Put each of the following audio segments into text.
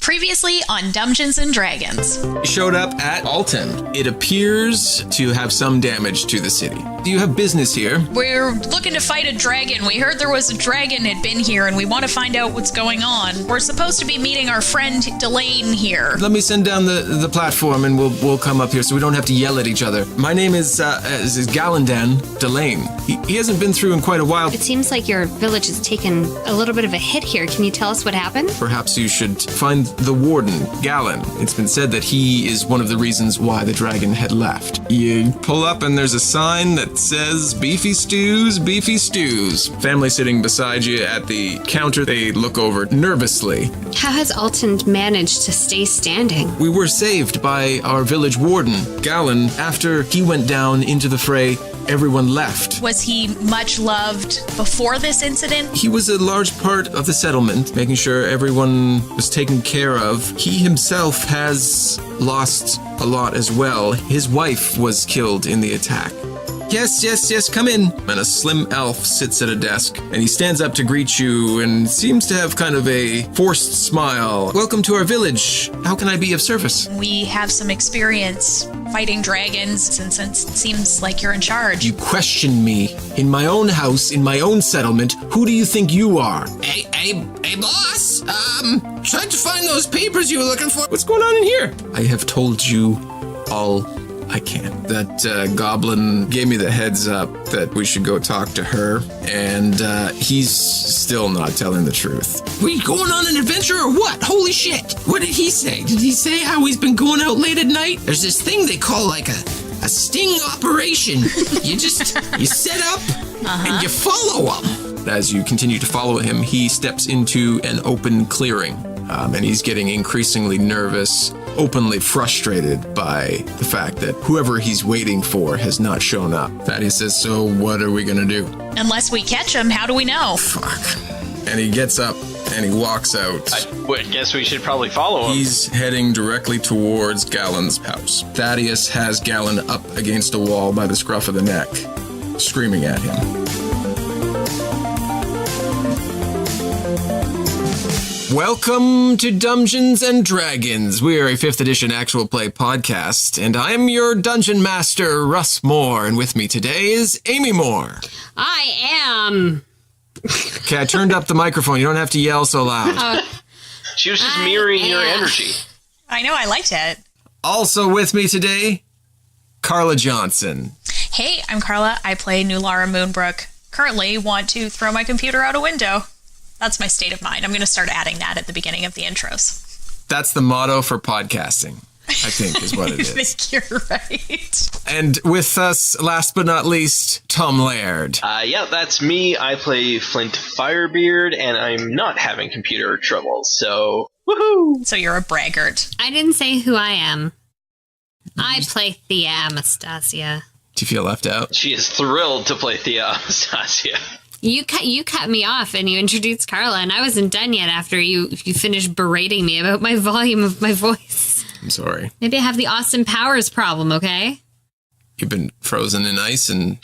Previously on Dumbgeons and Dragons. We showed up at Altand. It appears to have some damage to the city. Do you have business here? We're looking to fight a dragon. We heard there was a dragon had been here, and we want to find out what's going on. We're supposed to be meeting our friend Galin here. Let me send down the platform, and we'll come up here so we don't have to yell at each other. My name is Galin He hasn't been through in quite a while. It seems like your village has taken a little bit of a hit here. Can you tell us what happened? Perhaps you should find the warden, Galin. It's been said that he is one of the reasons why the dragon had left. You pull up and there's a sign that says, beefy stews, beefy stews. Family sitting beside you at the counter. They look over nervously. How has Altand managed to stay standing? We were saved by our village warden, Galin. After he went down into the fray, everyone left. Was he much loved before this incident? He was a large part of the settlement, making sure everyone was taken care of. He himself has lost a lot as well. His wife was killed in the attack. Yes, come in. And a slim elf sits at a desk, and he stands up to greet you and seems to have kind of a forced smile. Welcome to our village. How can I be of service? We have some experience fighting dragons, and since it seems like you're in charge. You question me in my own house, in my own settlement. Who do you think you are? Hey, boss. Tried to find those papers you were looking for. What's going on in here? I have told you all I can. That goblin gave me the heads up that we should go talk to her, and he's still not telling the truth. We going on an adventure or what? Holy shit. What did he say? Did he say how he's been going out late at night? There's this thing they call like a sting operation. You set up and you follow him. As you continue to follow him, he steps into an open clearing, and he's getting increasingly nervous, openly frustrated by the fact that whoever he's waiting for has not shown up. Thaddeus says, so what are we gonna do? Unless we catch him, how do we know? Fuck. And he gets up and he walks out. I guess we should probably follow him. He's heading directly towards Galen's house. Thaddeus has Galin up against a wall by the scruff of the neck, screaming at him. Welcome to Dumbgeons and Dragons. We are a 5th edition actual play podcast, and I am your dungeon master, Russ Moore, and with me today is Amy Moore. I am. Okay, I turned up the microphone. You don't have to yell so loud. She was just mirroring your energy. I know, I liked it. Also with me today, Carla Johnson. Hey, I'm Carla. I play Nulara Moonbrook. Currently want to throw my computer out a window. That's my state of mind. I'm going to start adding that at the beginning of the intros. That's the motto for podcasting, I think, is what it is. I think you're right. And with us, last but not least, Tom Laird. Yeah, that's me. I play Flint Firebeard, and I'm not having computer troubles, so woohoo! So you're a braggart. I didn't say who I am. I play Thia Anastasia. Do you feel left out? She is thrilled to play Thia Anastasia. You cut me off and you introduced Carla, and I wasn't done yet after you finished berating me about my volume of my voice. I'm sorry. Maybe I have the Austin Powers problem, okay? You've been frozen in ice and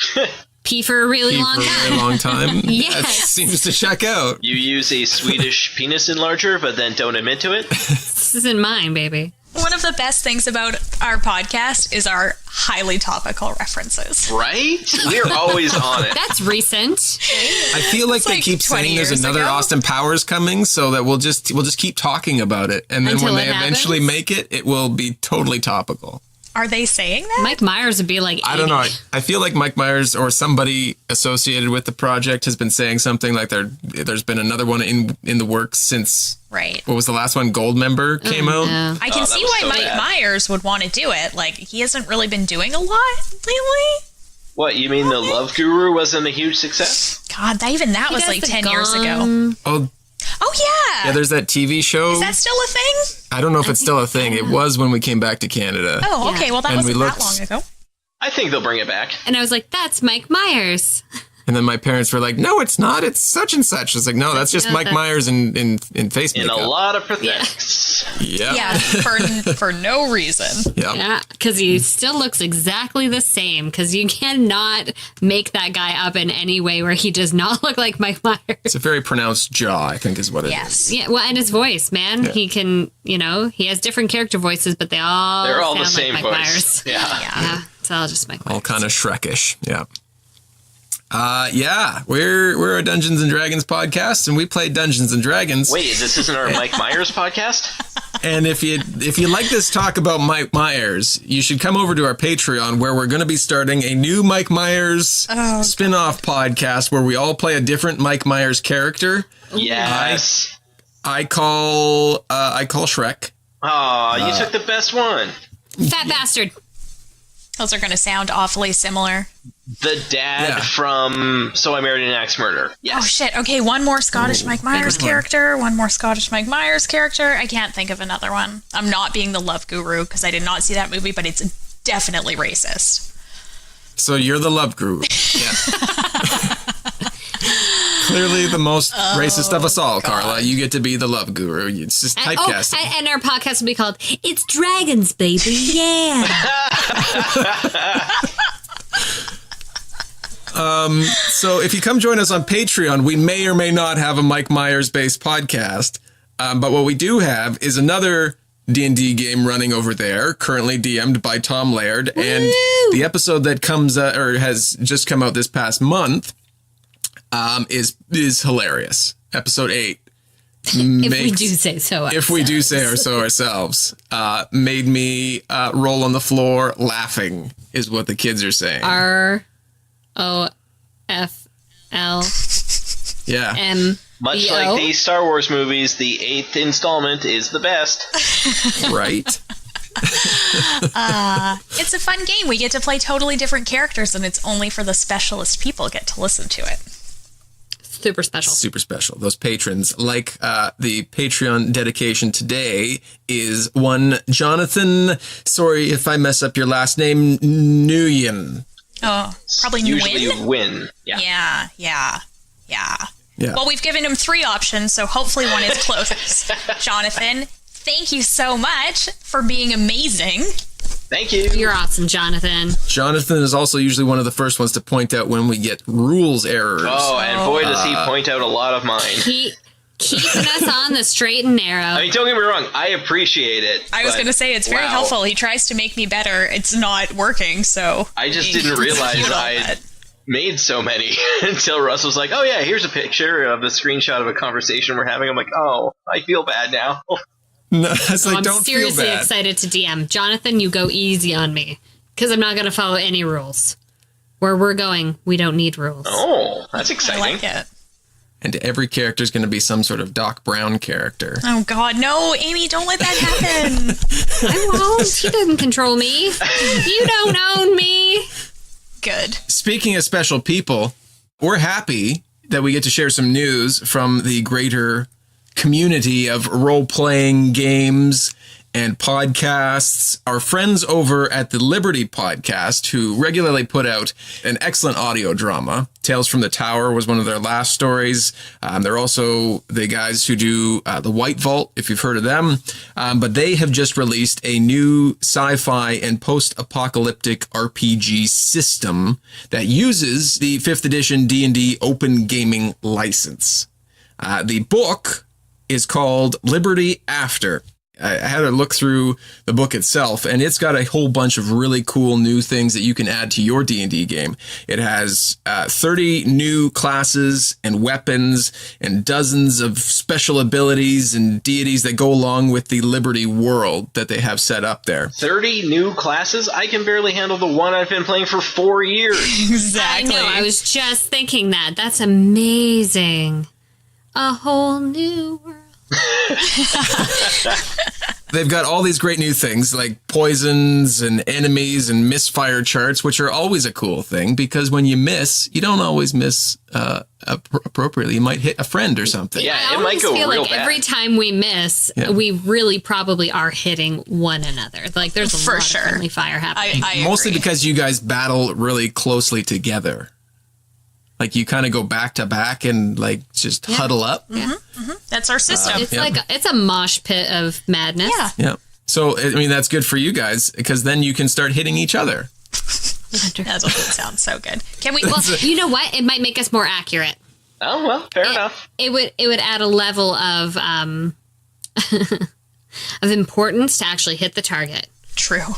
pee for a really long time. Yes. That seems to check out. You use a Swedish penis enlarger, but then don't admit to it? This isn't mine, baby. One of the best things about our podcast is our highly topical references. Right? We're always on it. That's recent. I feel like they like keep 20 saying there's years another ago. Austin Powers coming, so that we'll just keep talking about it, and then Until when they it eventually happens? make it, it will be totally topical. Are they saying that? Mike Myers would be like 80. I don't know. I feel like Mike Myers or somebody associated with the project has been saying something like there's been another one in the works since. Right. What was the last one? Goldmember came out. No. I can that see was why so Mike bad. Myers would want to do it. Like, he hasn't really been doing a lot lately. What, you mean the Love Guru wasn't a huge success? God, that was does like the 10 years ago. Oh, Oh, yeah. There's that TV show. Is that still a thing? I don't know if it's still a thing. It was when we came back to Canada. Oh, Yeah. okay. Well, that And wasn't we that long ago. I think they'll bring it back. And I was like, that's Mike Myers. And then my parents were like, "No, it's not. It's such and such." It's like, "No, that's just No, Mike that's- Myers in face In makeup." a lot of prosthetics. Yeah. Yeah, for no reason. Yeah. Yeah. because he still looks exactly the same, because you cannot make that guy up in any way where he does not look like Mike Myers. It's a very pronounced jaw, I think is what it is. Yes. Yeah, well, and his voice, man. Yeah. He can, he has different character voices, but they're all the sound same like Mike voice. Myers. Yeah. It's all just Mike Myers. All kind of Shrekish. Yeah. We're a Dungeons and Dragons podcast, and we play Dungeons and Dragons. Wait, this isn't our Mike Myers podcast? And if you like this talk about Mike Myers, you should come over to our Patreon, where we're going to be starting a new Mike Myers spin-off podcast where we all play a different Mike Myers character. Yes. I call Shrek. Oh, you took the best one. Fat bastard. Those are going to sound awfully similar. The dad from So I Married an Axe Murderer. Yes. Oh, shit. Okay, one more Scottish Mike Myers character. One more Scottish Mike Myers character. I can't think of another one. I'm not being the love guru because I did not see that movie, but it's definitely racist. So you're the love guru. Yeah. Clearly the most racist of us all, Carla. You get to be the love guru. It's just typecasting. And our podcast will be called It's Dragons, Baby. Yeah. So if you come join us on Patreon, we may or may not have a Mike Myers-based podcast. But what we do have is another D&D game running over there, currently DM'd by Tom Laird. Woo! And the episode that comes or has just come out this past month is hilarious. Episode 8. If we do say so ourselves. If we do say so ourselves. Made me roll on the floor laughing, is what the kids are saying. ROFL. Yeah. Much like the Star Wars movies, the 8th installment is the best. Right. It's a fun game. We get to play totally different characters, and it's only for the specialist people get to listen to it. Super special. Super special. Those patrons, like the Patreon dedication today, is one Jonathan, sorry if I mess up your last name, Nguyen. Oh, probably Usually Nguyen? win. Yeah. Yeah. Yeah. Well, we've given him 3 options, so hopefully one is close. Jonathan, thank you so much for being amazing. Thank you. You're awesome, Jonathan. Jonathan is also usually one of the first ones to point out when we get rules errors. Oh, and boy, does he point out a lot of mine. Keeping us on the straight and narrow. I mean, don't get me wrong, I appreciate it. I was going to say, it's very helpful. He tries to make me better. It's not working, so... I just didn't realize I made so many until Russ was like, oh yeah, here's a picture of the screenshot of a conversation we're having. I'm like, oh, I feel bad now. No, it's like, I'm don't feel seriously bad. excited to DM. Jonathan, you go easy on me, because I'm not going to follow any rules. Where we're going, we don't need rules. Oh, that's I exciting. like it. And every character is going to be some sort of Doc Brown character. Oh, God, no, Amy, don't let that happen. I won't. He doesn't control me. You don't own me. Good. Speaking of special people, we're happy that we get to share some news from the greater community of role-playing games and podcasts. Our friends over at the Liberty podcast, who regularly put out an excellent audio drama. Tales from the Tower was one of their last stories. They're also the guys who do The White Vault, if you've heard of them. But they have just released a new sci-fi and post-apocalyptic RPG system that uses the 5th edition D&D open gaming license. The book is called Liberty After. I had to look through the book itself, and it's got a whole bunch of really cool new things that you can add to your D&D game. It has 30 new classes and weapons and dozens of special abilities and deities that go along with the Liberty world that they have set up there. 30 new classes? I can barely handle the one I've been playing for 4 years. Exactly. I know, I was just thinking that. That's amazing. A whole new world. They've got all these great new things like poisons and enemies and misfire charts, which are always a cool thing because when you miss, you don't always miss appropriately. You might hit a friend or something. Yeah, I it might go feel real like bad. every time we miss, we really probably are hitting one another. Like there's a lot of friendly fire happening. I Mostly agree. because you guys battle really closely together. Like you kind of go back to back and like just huddle up. That's our system. It's like it's a mosh pit of madness. Yeah. Yeah. So, I mean, that's good for you guys because then you can start hitting each other. That sounds so good. Can we? Well, you know what? It might make us more accurate. Oh, well, fair enough. It would add a level of of importance to actually hit the target. True.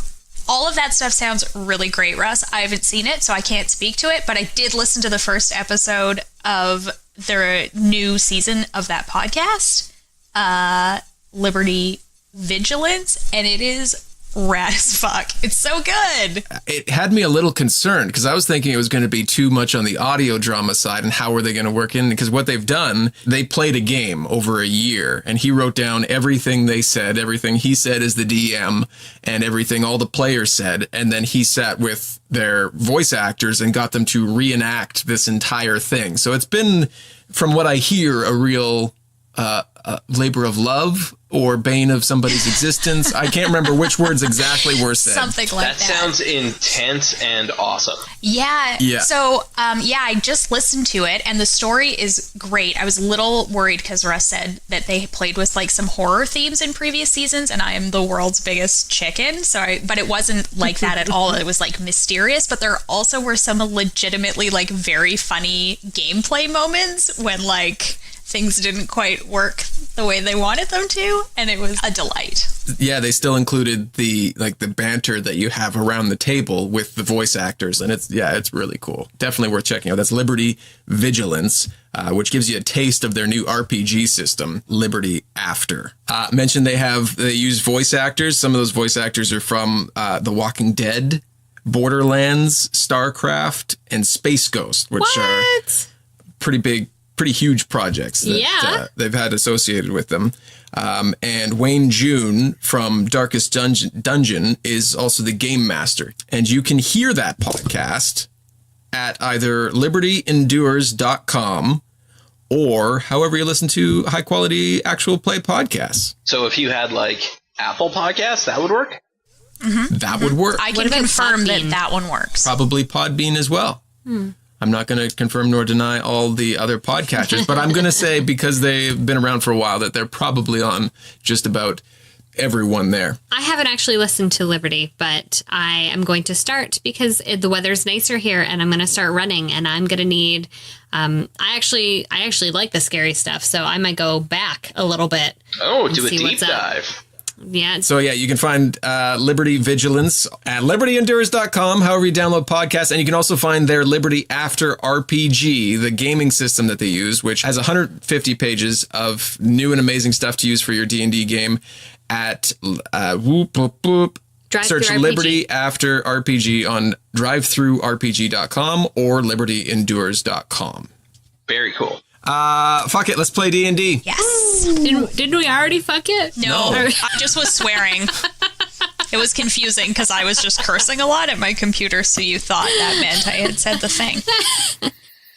All of that stuff sounds really great, Russ. I haven't seen it, so I can't speak to it, but I did listen to the first episode of their new season of that podcast, Liberty Vigilance, and it is rad as fuck. It's so good. It had me a little concerned because I was thinking it was going to be too much on the audio drama side and how were they going to work in, because what they've done, they played a game over a year and he wrote down everything they said, everything he said as the DM and everything all the players said, and then he sat with their voice actors and got them to reenact this entire thing. So it's been, from what I hear, a real labor of love or bane of somebody's existence. I can't remember which words exactly were said. Something like that. That sounds intense and awesome. Yeah. Yeah. So, I just listened to it, and the story is great. I was a little worried because Russ said that they played with like some horror themes in previous seasons, and I am the world's biggest chicken. But it wasn't like that at all. It was like mysterious, but there also were some legitimately like very funny gameplay moments when like things didn't quite work the way they wanted them to, and it was a delight. Yeah, they still included the banter that you have around the table with the voice actors, and it's really cool. Definitely worth checking out. That's Liberty Vigilance, which gives you a taste of their new RPG system, Liberty After. Mentioned they use voice actors. Some of those voice actors are from The Walking Dead, Borderlands, StarCraft, and Space Ghost, which are pretty big, pretty huge projects that they've had associated with them. And Wayne June from Darkest Dungeon is also the game master. And you can hear that podcast at either libertyendures.com or however you listen to high quality actual play podcasts. So if you had like Apple Podcasts, that would work? Mm-hmm. That would work. I can confirm that one works. Probably Podbean as well. I'm not going to confirm nor deny all the other podcatchers, but I'm going to say, because they've been around for a while, that they're probably on just about everyone there. I haven't actually listened to Liberty, but I am going to start because the weather's nicer here, and I'm going to start running, and I'm going to need. I actually like the scary stuff, so I might go back a little bit. Oh, do a deep dive. Yeah. So, you can find Liberty Vigilance at libertyendures.com, however you download podcasts. And you can also find their Liberty After RPG, the gaming system that they use, which has 150 pages of new and amazing stuff to use for your D&D game at search Liberty After RPG on drivethroughrpg.com or libertyendures.com. Very cool. Fuck it, let's play D&D. Yes. Didn't we already fuck it? No. I just was swearing. It was confusing because I was just cursing a lot at my computer, so you thought that meant I had said the thing.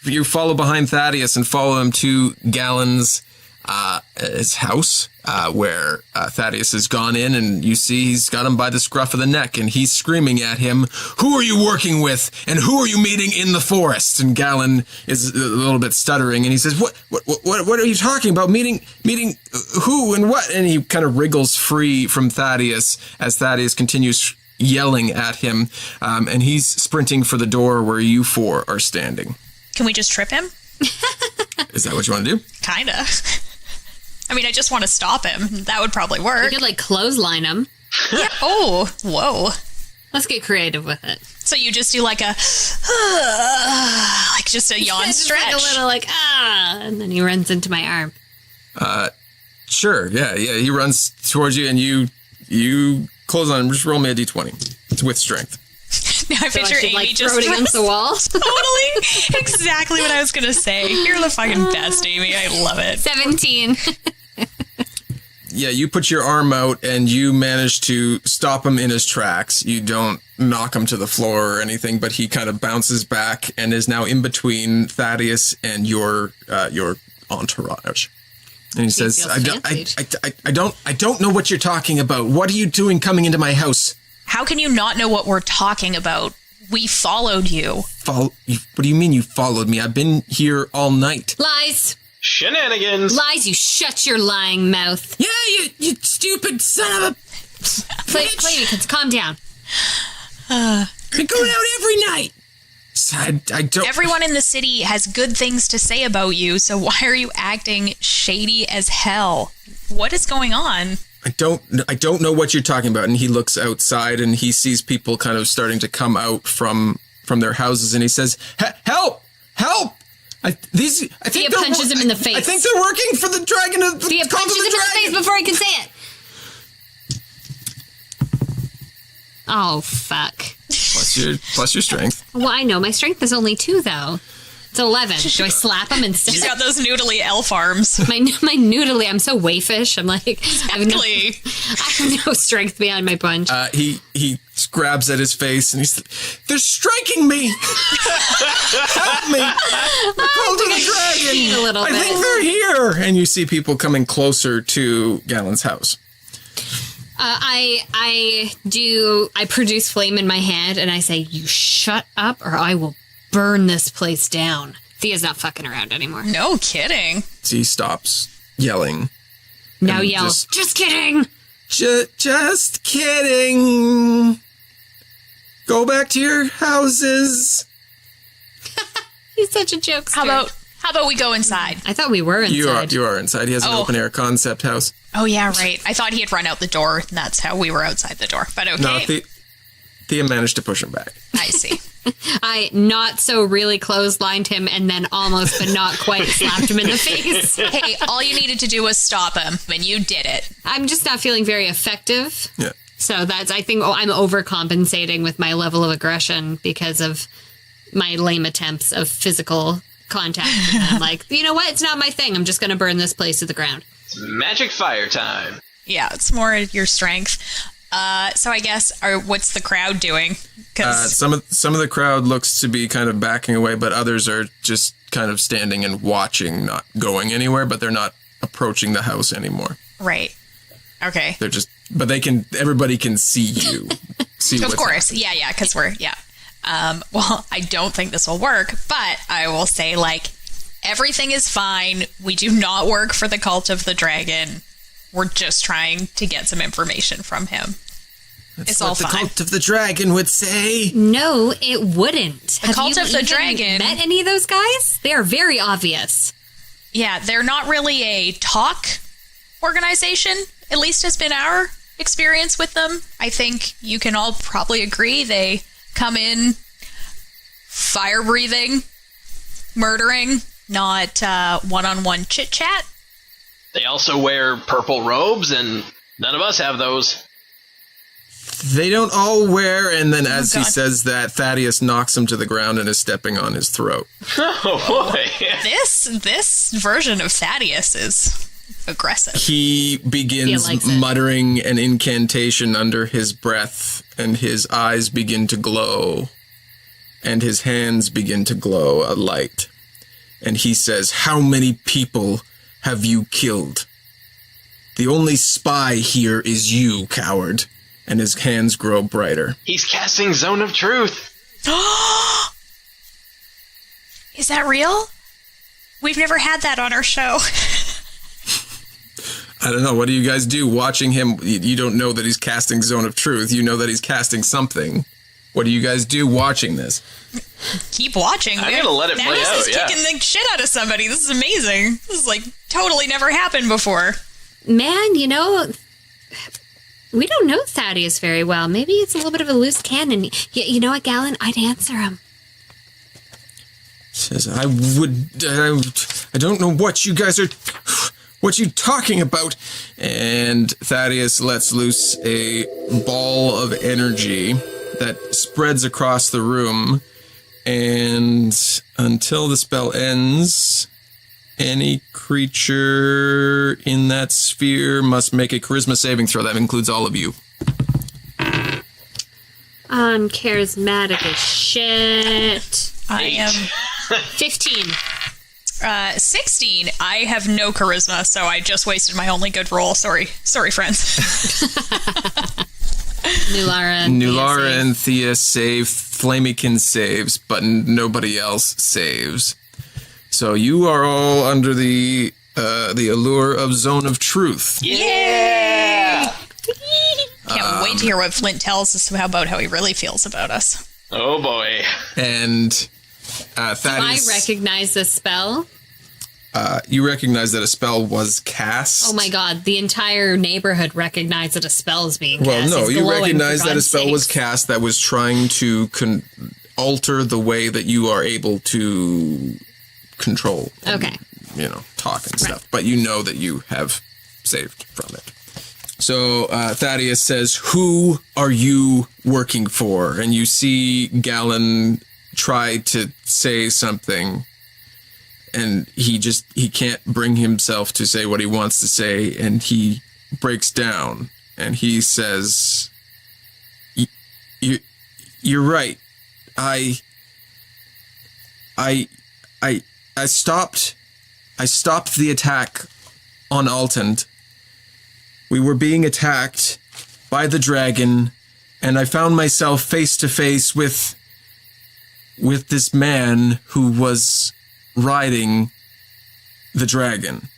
You follow behind Thaddeus and follow him to Galin's his house, where Thaddeus has gone in, and you see he's got him by the scruff of the neck, and he's screaming at him, "Who are you working with, and who are you meeting in the forest?" And Galin is a little bit stuttering, and he says, "What are you talking about? Meeting who and what?" And he kind of wriggles free from Thaddeus as Thaddeus continues yelling at him, and he's sprinting for the door where you four are standing. Can we just trip him? Is that what you want to do? Kinda. I mean, I just want to stop him. That would probably work. You could clothesline him. Yeah. Oh, whoa. Let's get creative with it. So you just do like a, like just a yawn stretch. Like a little and then he runs into my arm. Sure. Yeah. He runs towards you, and you close on him. Just roll me a d20. It's with strength. Now I picture Amy just throw it against the wall. Totally. Exactly what I was going to say. You're the fucking best, Amy. I love it. 17. Yeah, you put your arm out and you manage to stop him in his tracks. You don't knock him to the floor or anything, but he kind of bounces back and is now in between Thaddeus and your entourage. And he says, I don't know what you're talking about. What are you doing coming into my house? How can you not know what we're talking about? We followed you. What do you mean you followed me? I've been here all night. Lies. Shenanigans. Lies, you shut your lying mouth. Yeah, you stupid son of a Flamey, calm down. We're going out every night. I don't... Everyone in the city has good things to say about you, so why are you acting shady as hell? What is going on? I don't know what you're talking about. And he looks outside and he sees people kind of starting to come out from their houses, and he says, "Help! Help! I think Thea punches him in the face. I think they're working for the dragon of the Thea punches him in the face before he can say it. Oh, fuck. Plus your strength. Well, I know. My strength is only 2, though. It's 11. Do I slap him instead? She's got those noodly elf arms. My noodly, I'm so waifish. I'm like, Exactly. I have no strength behind my punch. He grabs at his face and he's "They're striking me! Help me! They're called to the dragon! A little I bit. think they're here!" And you see people coming closer to Galen's house. I produce flame in my hand and I say, "You shut up or I will burn this place down." Thea's not fucking around anymore. No kidding. He stops yelling. Now and yell, just kidding! Just kidding. Go back to your houses. He's such a jokester. How about we go inside? I thought we were inside. You are inside. He has an open air concept house. Oh, yeah, right. I thought he had run out the door, and that's how we were outside the door. But okay. No, Thea managed to push him back. I see. I not so really clotheslined him and then almost but not quite slapped him in the face. Hey, all you needed to do was stop him, and you did it. I'm just not feeling very effective. Yeah. So I think I'm overcompensating with my level of aggression because of my lame attempts of physical contact. And I'm like, you know what? It's not my thing. I'm just going to burn this place to the ground. It's magic fire time. Yeah, it's more your strength. So I guess, what's the crowd doing? Some of the crowd looks to be kind of backing away, but others are just kind of standing and watching, not going anywhere, but they're not approaching the house anymore. Right. Okay. They're just, but everybody can see you. Of course. Happening. Yeah, because well, I don't think this will work, but I will say, everything is fine. We do not work for the Cult of the Dragon. We're just trying to get some information from him. It's all fine. The Cult of the Dragon would say. No, it wouldn't. The Cult of the Dragon. Met any of those guys? They are very obvious. Yeah, they're not really a talk organization. At least has been our experience with them. I think you can all probably agree they come in fire breathing, murdering, not one-on-one chit-chat. They also wear purple robes, and none of us have those. They don't all wear, and then as he says that, Thaddeus knocks him to the ground and is stepping on his throat. Oh, boy. This version of Thaddeus is aggressive. He begins muttering an incantation under his breath, and his eyes begin to glow, and his hands begin to glow a light. And he says, "How many people have you killed? The only spy here is you, coward." And his hands grow brighter. He's casting Zone of Truth. Is that real? We've never had that on our show. I don't know. What do you guys do watching him? You don't know that he's casting Zone of Truth. You know that he's casting something. What do you guys do watching this? Keep watching. I'm gonna let it play out. Thaddeus is kicking the shit out of somebody. This is amazing. This is totally never happened before. Man, we don't know Thaddeus very well. Maybe it's a little bit of a loose cannon. You know what, Galin? I'd answer him. Says, I don't know what you guys are... What you talking about? And Thaddeus lets loose a ball of energy that spreads across the room. And until the spell ends, any creature in that sphere must make a charisma saving throw. That includes all of you. I'm charismatic as shit. I am 15. 16. I have no charisma, so I just wasted my only good roll. Sorry, friends. Nulara and Thia save. Flameykin saves, but nobody else saves. So you are all under the allure of Zone of Truth. Yeah! need to hear what Flint tells us about how he really feels about us. Oh boy. And I Thaddeus, recognize this spell. you recognize that a spell was cast. Oh my god, the entire neighborhood recognized that a spell is being cast. Well, no, He's you glowing, recognize for that a God's spell was sakes. cast that was trying to alter the way that you are able to control. and, Okay. talk and stuff. But you know that you have saved from it. So Thaddeus says, "Who are you working for?" And you see Galin try to say something, and he can't bring himself to say what he wants to say, and he breaks down, and he says, "You're right. I stopped the attack on Altand. We were being attacked by the dragon, and I found myself face to face with this man who was riding the dragon.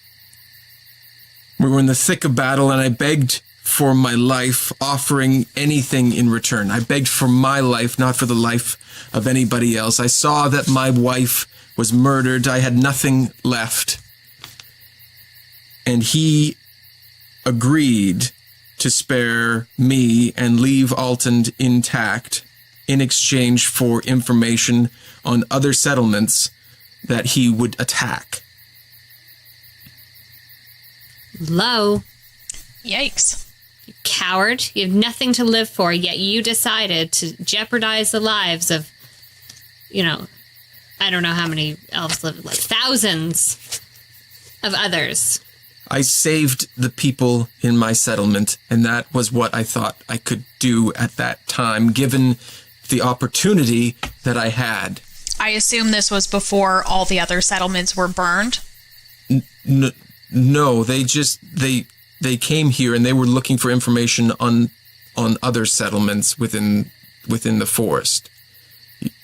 We were in the thick of battle, and I begged for my life, offering anything in return. I begged for my life, not for the life of anybody else. I saw that my wife was murdered. I had nothing left. And he agreed to spare me and leave Altand intact in exchange for information on other settlements that he would attack." Low. Yikes. Coward. You have nothing to live for, yet you decided to jeopardize the lives of, I don't know how many elves live, like thousands of others. I saved the people in my settlement, and that was what I thought I could do at that time, given the opportunity that I had. I assume this was before all the other settlements were burned. No, they came here and they were looking for information on other settlements within the forest.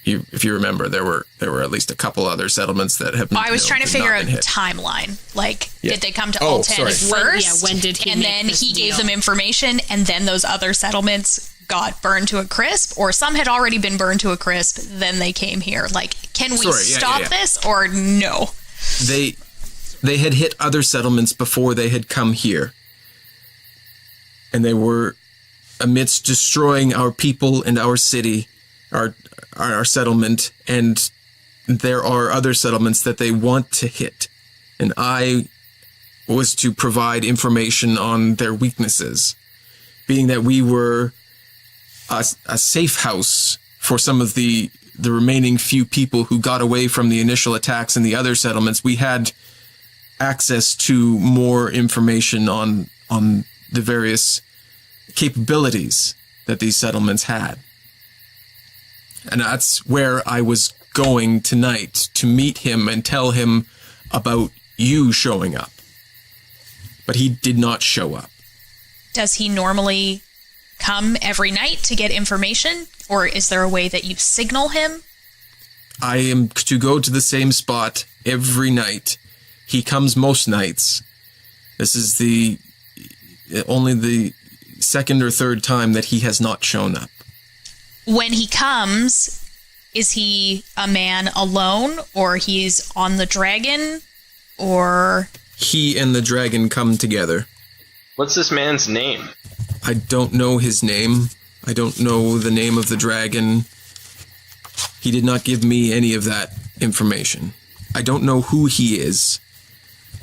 If you remember, there were at least a couple other settlements that have. I was trying to figure out hit. timeline. Like, Yeah. did they come to Oh, Altand sorry. first? When did he And make then this he gave deal? them information, and then those other settlements got burned to a crisp, or some had already been burned to a crisp. Then they came here. Like, can we stop this or no? They had hit other settlements before they had come here, and they were amidst destroying our people and our city, our settlement, and there are other settlements that they want to hit, and I was to provide information on their weaknesses, being that we were a safe house for some of the remaining few people who got away from the initial attacks in the other settlements. We had access to more information on the various capabilities that these settlements had. And that's where I was going tonight, to meet him and tell him about you showing up. But he did not show up. Does he normally come every night to get information, or is there a way that you signal him? I am to go to the same spot every night. He comes most nights. This is only the second or third time that he has not shown up. When he comes, is he a man alone, or he's on the dragon, or... He and the dragon come together. What's this man's name? I don't know his name. I don't know the name of the dragon. He did not give me any of that information. I don't know who he is.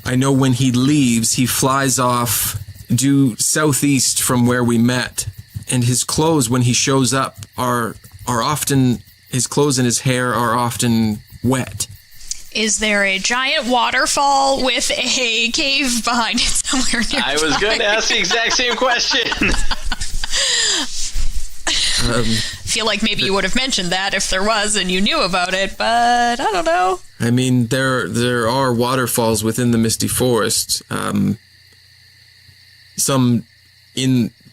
I know when he leaves, he flies off due southeast from where we met. And his clothes, when he shows up, are often... His clothes and his hair are often wet. Is there a giant waterfall with a cave behind it somewhere nearby? I was going to ask the exact same question. Feel like maybe you would have mentioned that if there was and you knew about it, but I don't know. I mean, there are waterfalls within the Misty Forest. Some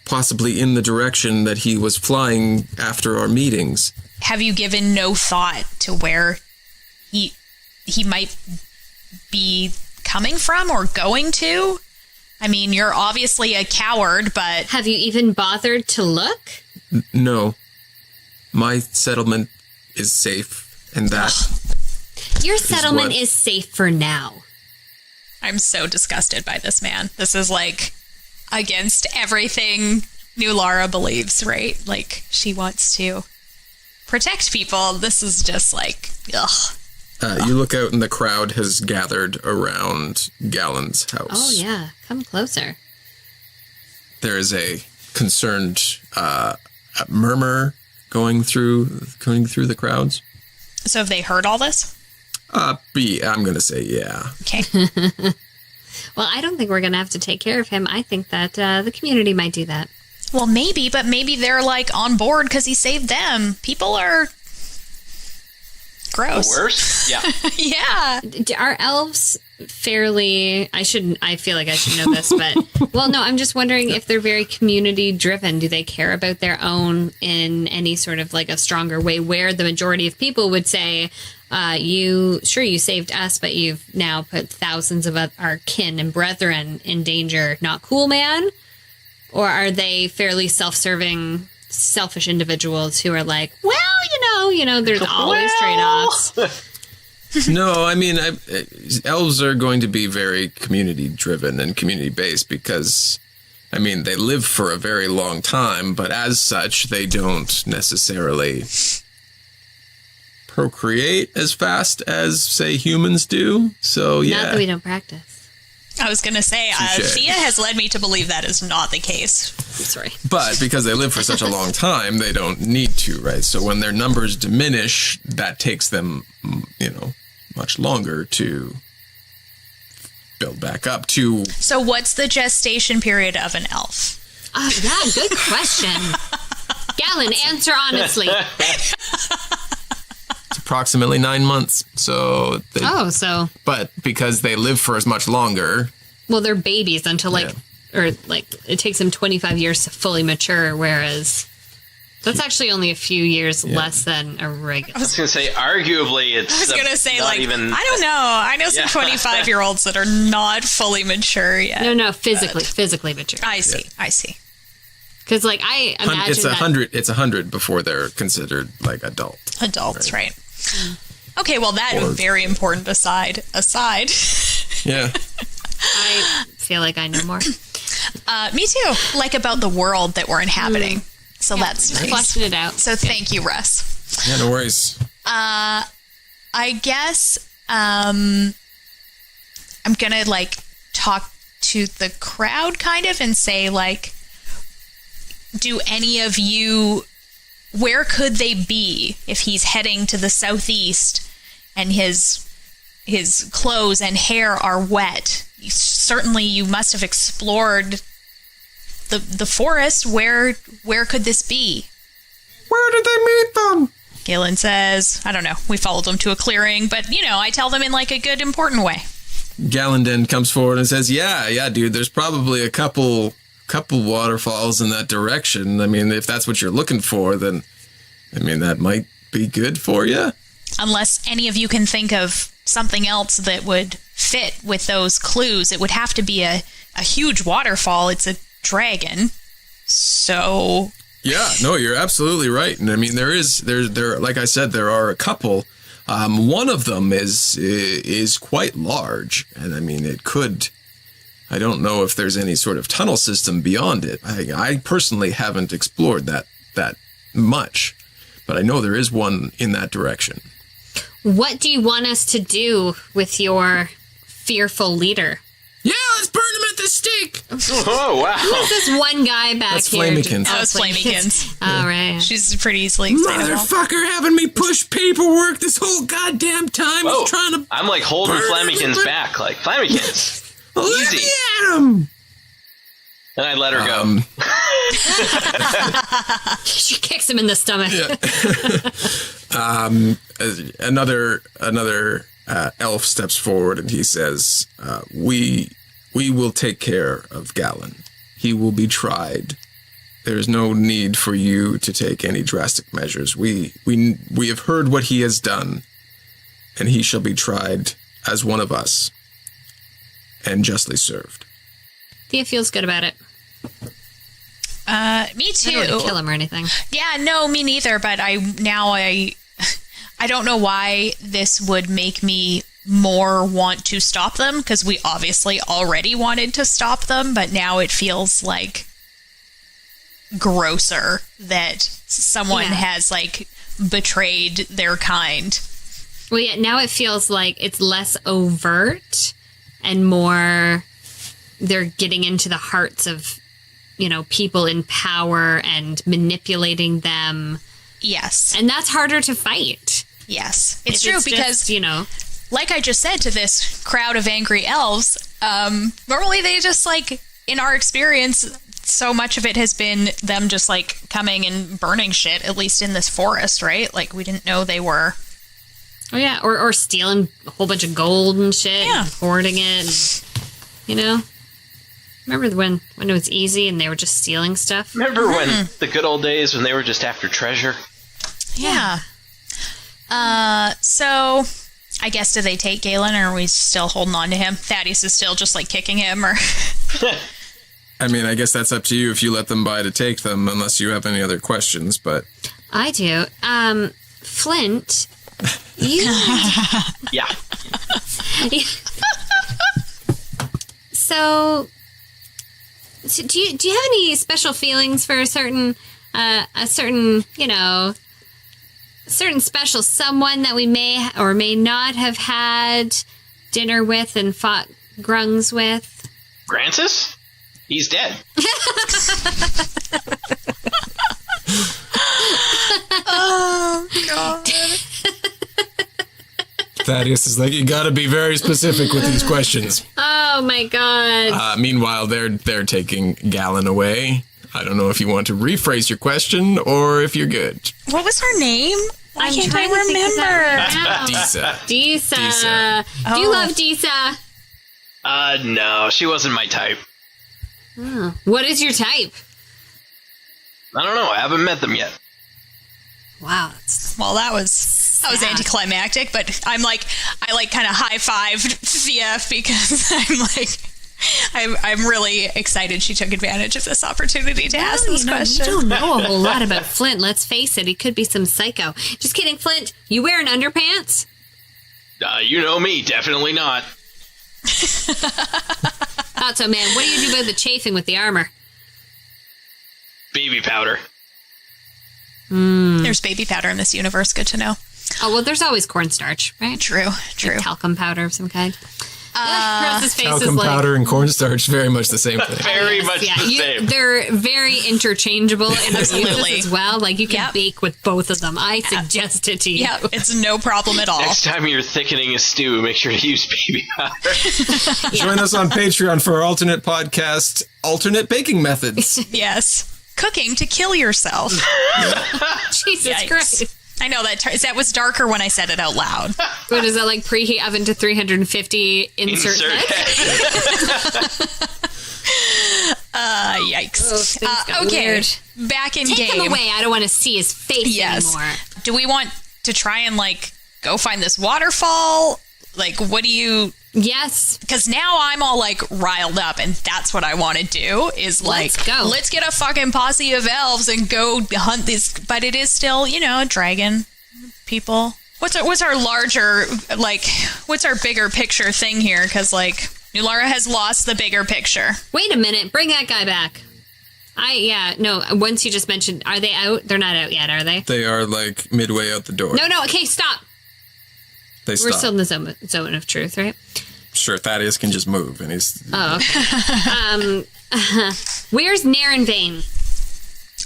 possibly in the direction that he was flying after our meetings. Have you given no thought to where he might be coming from or going to? I mean, you're obviously a coward, but... Have you even bothered to look? No. My settlement is safe, and that... Your settlement is safe for now. I'm so disgusted by this man. This is, like, against everything Nulara believes, right? Like, she wants to protect people. This is just, like, ugh. You look out and the crowd has gathered around Galin's house. Oh, yeah. Come closer. There is a concerned murmur going through the crowds. So have they heard all this? I'm going to say yeah. Okay. Well, I don't think we're going to have to take care of him. I think that the community might do that. Well, maybe, but maybe they're, like, on board because he saved them. People are... gross. The worst? Yeah. Yeah. Are elves fairly... I feel like I should know this, but... Well, no, I'm just wondering if they're very community-driven. Do they care about their own in any sort of, like, a stronger way where the majority of people would say, you saved us, but you've now put thousands of our kin and brethren in danger. Not cool, man? Or are they fairly self-serving, selfish individuals who are like, well, you know, there's always trade-offs. No, I mean, elves are going to be very community-driven and community-based because, I mean, they live for a very long time, but as such, they don't necessarily procreate as fast as, say, humans do. So, yeah. Not that we don't practice. I was going to say, Thia has led me to believe that is not the case. Sorry. But because they live for such a long time, they don't need to, right? So when their numbers diminish, that takes them, much longer to build back up to... So what's the gestation period of an elf? Yeah, good question. Galin, answer honestly. It's approximately 9 months. So... But because they live for as much longer... Well, they're babies until, it takes them 25 years to fully mature, whereas... That's actually only a few years less than a regular. I was going to say, arguably, it's I was going to say, like, even... I don't know. I know some 25-year-olds that are not fully mature yet. No, physically mature. I see. Because, like, I imagine It's 100 before they're considered, like, adults, right? Okay, well, that is very important aside. Yeah. I feel like I know more. Me too. Like, about the world that we're inhabiting. So that's nice. Fleshing it out. So thank you, Russ. Yeah, no worries. I guess I'm gonna, like, talk to the crowd kind of and say, like, do any of you, where could they be if he's heading to the southeast and his clothes and hair are wet? Certainly you must have explored the forest. Where could this be? Where did they meet them? Galin says, I don't know. We followed them to a clearing, but, I tell them in, like, a good, important way. Galin then comes forward and says, yeah, dude, there's probably a couple waterfalls in that direction. I mean, if that's what you're looking for, then, that might be good for you. Unless any of you can think of something else that would fit with those clues. It would have to be a huge waterfall. It's a dragon. So... Yeah, no, you're absolutely right. And there, like I said, there are a couple. One of them is quite large. And it could... I don't know if there's any sort of tunnel system beyond it. I personally haven't explored that much, but I know there is one in that direction. What do you want us to do with your fearful leader? Yeah, let's burn him at the stake. Oh, wow. Who's this one guy back That's here? Flamykins. That was Flamykins. All right. She's pretty easily excitable. Motherfucker having me push paperwork this whole goddamn time. Whoa. He's trying to... I'm, like, holding Flamykins back. Like, Flamykins. Let Easy. me at him. And I let her go. She kicks him in the stomach. Another elf steps forward and he says, we will take care of Galin. He will be tried. There's no need for you to take any drastic measures. We have heard what he has done, and he shall be tried as one of us and justly served. Thea feels good about it. Me too. I don't want to kill him or anything. Yeah, no, me neither. But I don't know why this would make me more want to stop them, because we obviously already wanted to stop them, but now it feels like grosser that someone has like betrayed their kind. Well, yeah, now it feels like it's less overt and more they're getting into the hearts of, people in power and manipulating them. Yes. And that's harder to fight. Yes. It's true because, like I just said to this crowd of angry elves, normally they just like, in our experience, so much of it has been them just like coming and burning shit, at least in this forest, right? Like we didn't know they were. Oh, yeah. Or stealing a whole bunch of gold and shit. Yeah. And hoarding it. And, remember when it was easy and they were just stealing stuff? Remember when the good old days when they were just after treasure? Yeah. So I guess, do they take Galin, or are we still holding on to him? Thaddeus is still just like kicking him, or... I mean, I guess that's up to you if you let them by to take them, unless you have any other questions, but... I do. Flint, you... Yeah. So do you have any special feelings for a certain certain special someone that we may or may not have had dinner with and fought grungs with? Francis? He's dead. Oh, God. Thaddeus is like, you gotta be very specific with these questions. Oh, my God. Meanwhile, they're taking Galin away. I don't know if you want to rephrase your question or if you're good. What was her name? I'm Can't trying to I think of that remember? right now. Disa. Disa. Do you love Disa? No, she wasn't my type. Oh. What is your type? I don't know. I haven't met them yet. Wow. Well, that was anticlimactic, but I kind of high-fived Thea because I'm really excited she took advantage of this opportunity to ask this question. You don't know a whole lot about Flint. Let's face it, he could be some psycho. Just kidding, Flint. You wearing underpants? You know me, definitely not. Thought so, man. What do you do about the chafing with the armor? Baby powder. There's baby powder in this universe. Good to know. Oh, well, there's always cornstarch, right? True. Like talcum powder of some kind. Rose's face Talcum is powder and cornstarch, very much the same thing. Very much the same. They're very interchangeable in the Absolutely. uses as well. Like, you can bake with both of them. I suggest it to you. Yeah, it's no problem at all. Next time you're thickening a stew, make sure to use baby powder. Join us on Patreon for our alternate podcast, Alternate Baking Methods. Yes. Cooking to kill yourself. Jesus Yikes. Christ. I know that was darker when I said it out loud. What is that, like preheat oven to 350 insert head? Yikes. got Okay, weird. back in Take game. him away. I don't want to see his face anymore. Do we want to try and go find this waterfall? What do you... Yes. Because now I'm all riled up, and that's what I want to do is Let's go. Let's get a fucking posse of elves and go hunt these. But it is still, dragon people. What's our larger, what's our bigger picture thing here? Because Nulara has lost the bigger picture. Wait a minute. Bring that guy back. Once you just mentioned, are they out? They're not out yet, are they? They are midway out the door. No, okay, stop. They We're stop. still in the zone of truth, right? Sure, Thaddeus can just move, and he's... Oh, okay. Where's Narenvane?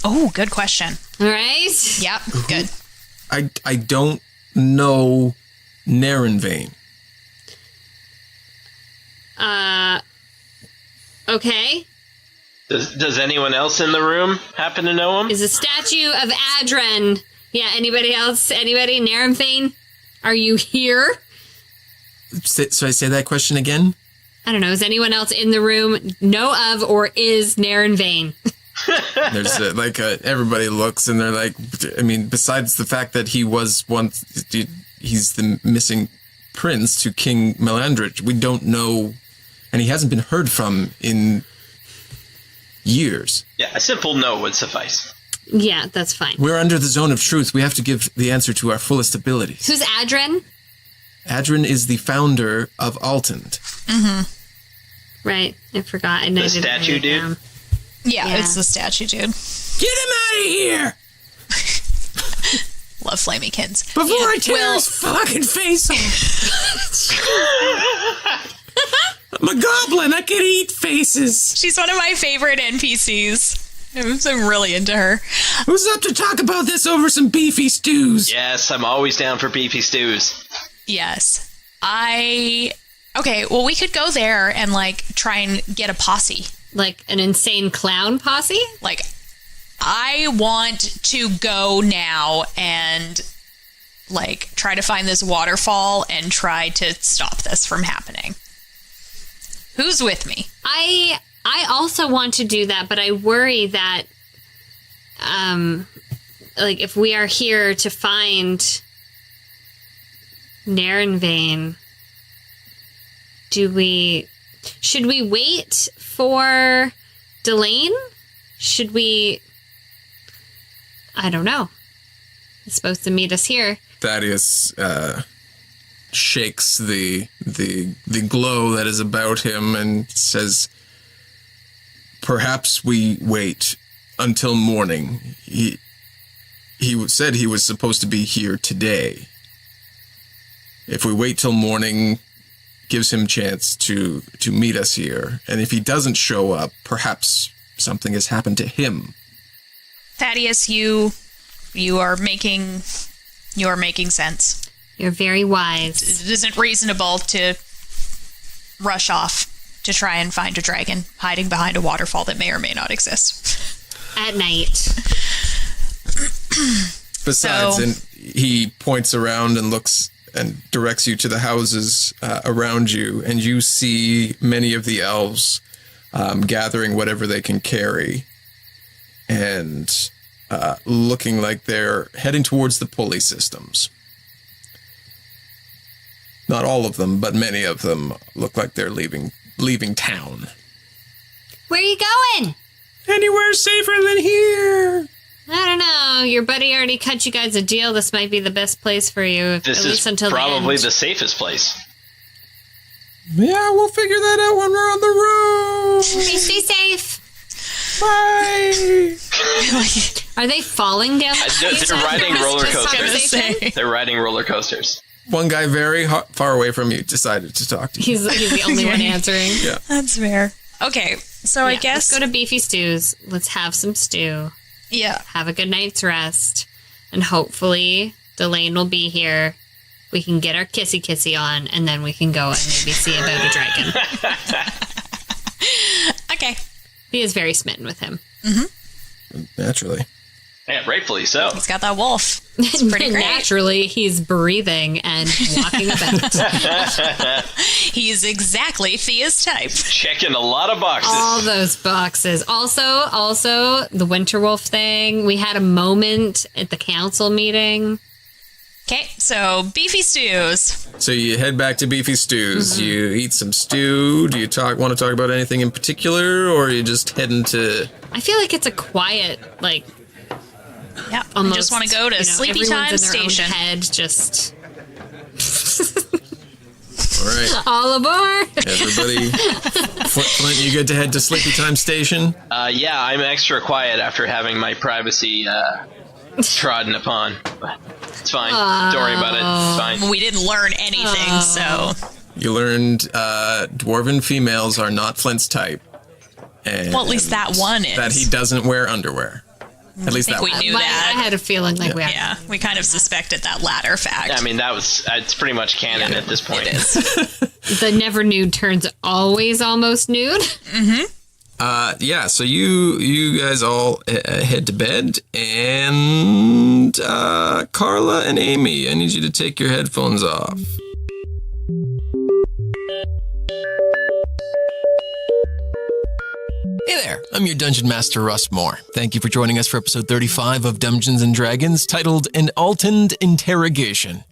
Oh, good question. All right. Yep, good. I don't know Narenvane. Okay. Does anyone else in the room happen to know him? Is a statue of Adren. Yeah, anybody else? Anybody? Narenvane? Are you here? So I say that question again? I don't know. Is anyone else in the room know of or is Narenvane? There's everybody looks and they're besides the fact that he was once, he's the missing prince to King Melandrich, we don't know, and he hasn't been heard from in years. Yeah, a simple no would suffice. Yeah, that's fine. We're under the zone of truth. We have to give the answer to our fullest abilities. Who's Adrin? Adrin is the founder of Altand. Right, I forgot. The statue dude? Yeah, it's the statue dude. Get him out of here! Love Flamykins. Before I tear his fucking face off. I'm a goblin. I can eat faces. She's one of my favorite NPCs. I'm really into her. Who's up to talk about this over some beefy stews? Yes, I'm always down for beefy stews. Yes. Okay, well, we could go there and, like, try and get a posse. Like an insane clown posse? Like, I want to go now and, like, try to find this waterfall and try to stop this from happening. Who's with me? I also want to do that, but I worry that, like, if we are here to find Narenvain, should we wait for Delane? Should we, I don't know. It's supposed to meet us here. Thaddeus shakes the glow that is about him and says, "Perhaps we wait until morning. He said he was supposed to be here today. If we wait till morning, gives him chance to meet us here. And if he doesn't show up, perhaps something has happened to him." Thaddeus, you are making sense. You're very wise. It isn't reasonable to rush off to try and find a dragon hiding behind a waterfall that may or may not exist. At night. Besides, and he points around and looks and directs you to the houses around you, and you see many of the elves gathering whatever they can carry and looking like they're heading towards the pulley systems. Not all of them, but many of them look like they're leaving town. Where are you going? Anywhere safer than here. I don't know. Your buddy already cut you guys a deal. This might be the best place for you. This at least is until probably the the end. safest place. Yeah, we'll figure that out when we're on the road. Okay, stay safe. Bye. Are they falling down? They're riding roller coasters. Say. They're riding roller coasters. One guy very far away from you decided to talk to you. He's the only one answering. Yeah. That's fair. Okay, so I guess... Let's go to Beefy Stews. Let's have some stew. Yeah. Have a good night's rest. And hopefully Delane will be here. We can get our kissy on, and then we can go and maybe see about a dragon. Okay. He is very smitten with him. Naturally. Yeah, rightfully so. He's got that wolf. It's pretty great. Naturally, he's breathing and walking about. He's exactly Thia's type. Checking a lot of boxes. All those boxes. Also, the winter wolf thing. We had a moment at the council meeting. Okay, so beefy stews. So you head back to Beefy Stews. You eat some stew. Do you want to talk about anything in particular, or are you just heading to... I feel like it's a quiet, like, Yeah, almost, I just want to go to Sleepy Time everyone's in their Station. own head, just All right. all aboard. Everybody. Flint, you good to head to Sleepy Time Station? Yeah, I'm extra quiet after having my privacy trodden upon. But it's fine. Don't worry about it. It's fine. We didn't learn anything, so... You learned dwarven females are not Flint's type. And Well, at least that one is. that he doesn't wear underwear. At least I think that we knew I that. had a feeling like we had. Yeah, we kind of suspected that latter fact. I mean, it's pretty much canon at this point. It is. The never nude turns always almost nude. Yeah, so you guys all head to bed, and Carla and Amy, I need you to take your headphones off. Hey there, I'm your Dungeon Master Russ Moore. Thank you for joining us for episode 35 of Dumbgeons and Dragons, titled An Altand Interrogation.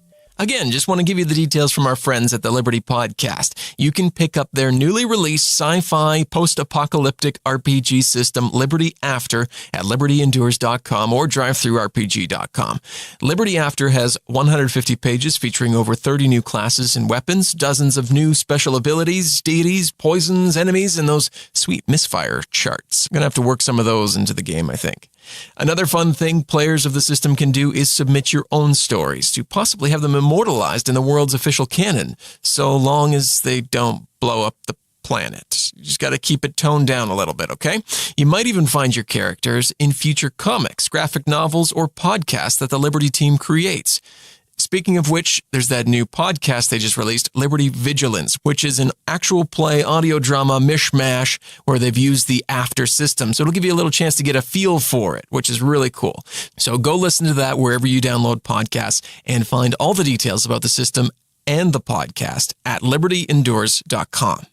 Again, just want to give you the details from our friends at the Liberty Podcast. You can pick up their newly released sci-fi post-apocalyptic RPG system, Liberty After, at libertyendures.com or drivethrurpg.com. Liberty After has 150 pages featuring over 30 new classes and weapons, dozens of new special abilities, deities, poisons, enemies, and those sweet Misfire charts. I'm going to have to work some of those into the game, I think. Another fun thing players of the system can do is submit your own stories to possibly have them immortalized in the world's official canon, so long as they don't blow up the planet. You just got to keep it toned down a little bit, okay? You might even find your characters in future comics, graphic novels, or podcasts that the Liberty team creates. Speaking of which, there's that new podcast they just released, Liberty Vigilance, which is an actual play audio drama mishmash where they've used the After system. So it'll give you a little chance to get a feel for it, which is really cool. So go listen to that wherever you download podcasts and find all the details about the system and the podcast at libertyendures.com.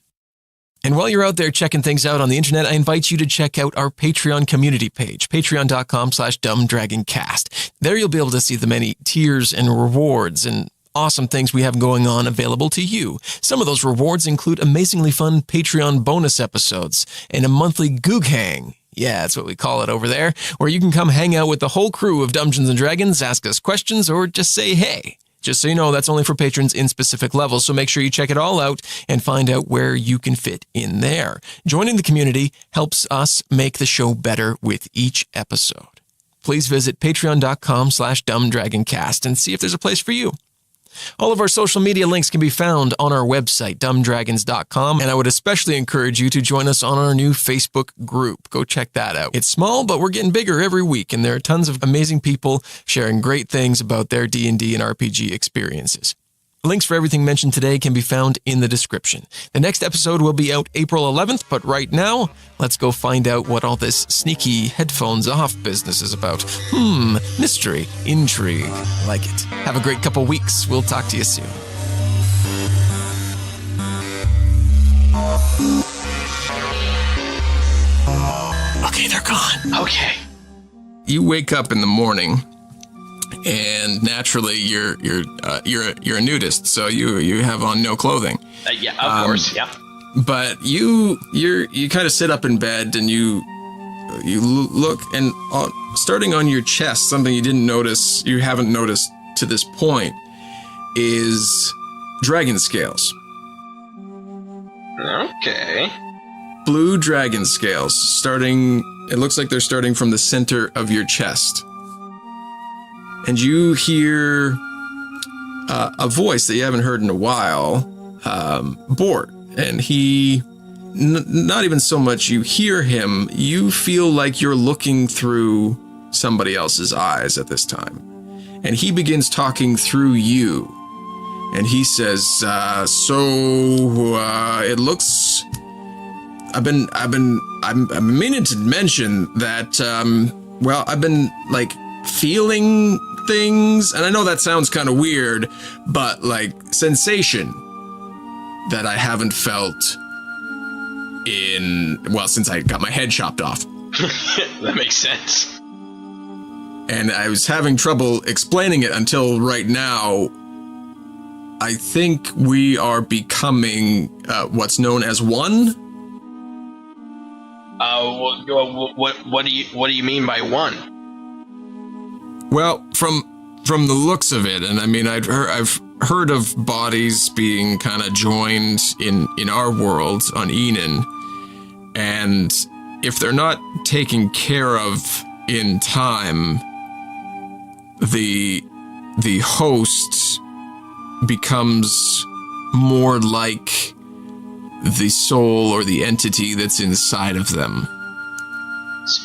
And while you're out there checking things out on the internet, I invite you to check out our Patreon community page, patreon.com/dumbdragoncast. There you'll be able to see the many tiers and rewards and awesome things we have going on available to you. Some of those rewards include amazingly fun Patreon bonus episodes and a monthly Goog Hang. Yeah, that's what we call it over there, where you can come hang out with the whole crew of Dumbgeons and Dragons, ask us questions, or just say hey. Just so you know, that's only for patrons in specific levels, so make sure you check it all out and find out where you can fit in there. Joining the community helps us make the show better with each episode. Please visit patreon.com/dumbdragoncast and see if there's a place for you. All of our social media links can be found on our website, dumbdragons.com, and I would especially encourage you to join us on our new Facebook group. Go check that out. It's small, but we're getting bigger every week, and there are tons of amazing people sharing great things about their D&D and RPG experiences. Links for everything mentioned today can be found in the description. The next episode will be out April 11th, but right now, let's go find out what all this sneaky headphones off business is about. Mystery, intrigue. I like it. Have a great couple weeks. We'll talk to you soon. Okay, they're gone. Okay. You wake up in the morning. And naturally, you're a nudist, so you have on no clothing. Yeah, of course, yeah. But you kind of sit up in bed and you look, and starting on your chest, something you haven't noticed to this point, is dragon scales. Okay. Blue dragon scales starting. It looks like they're starting from the center of your chest. And you hear a voice that you haven't heard in a while, Bort. And he, not even so much you hear him, you feel like you're looking through somebody else's eyes at this time. And he begins talking through you. And he says, it looks... I've been meaning to mention that, I've been, feeling things, and I know that sounds kind of weird, but sensation that I haven't felt since I got my head chopped off. That makes sense. And I was having trouble explaining it until right now. I think we are becoming what's known as one. What do you mean by one? Well, from the looks of it, and I mean, I've heard of bodies being kind of joined in our world on Enon, and if they're not taken care of in time, the host becomes more like the soul or the entity that's inside of them.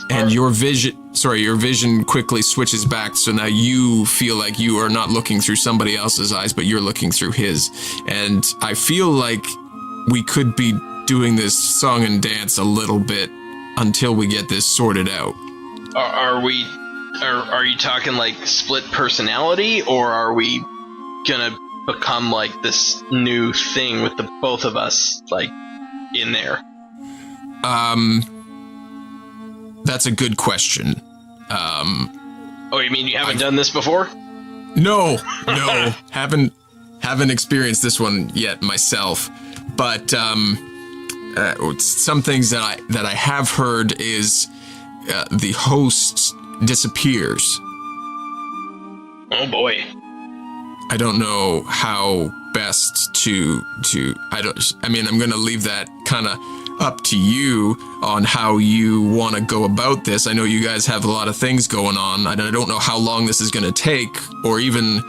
And your vision quickly switches back, so now you feel like you are not looking through somebody else's eyes, but you're looking through his. And I feel like we could be doing this song and dance a little bit until we get this sorted out. Are you talking split personality, or are we gonna become this new thing with the both of us in there? That's a good question. You mean you haven't done this before? No, haven't experienced this one yet myself, but some things that I have heard is the host disappears. Oh boy. I don't know how best to I'm going to leave that kind of up to you on how you want to go about this. I know you guys have a lot of things going on. I don't know how long this is going to take, or even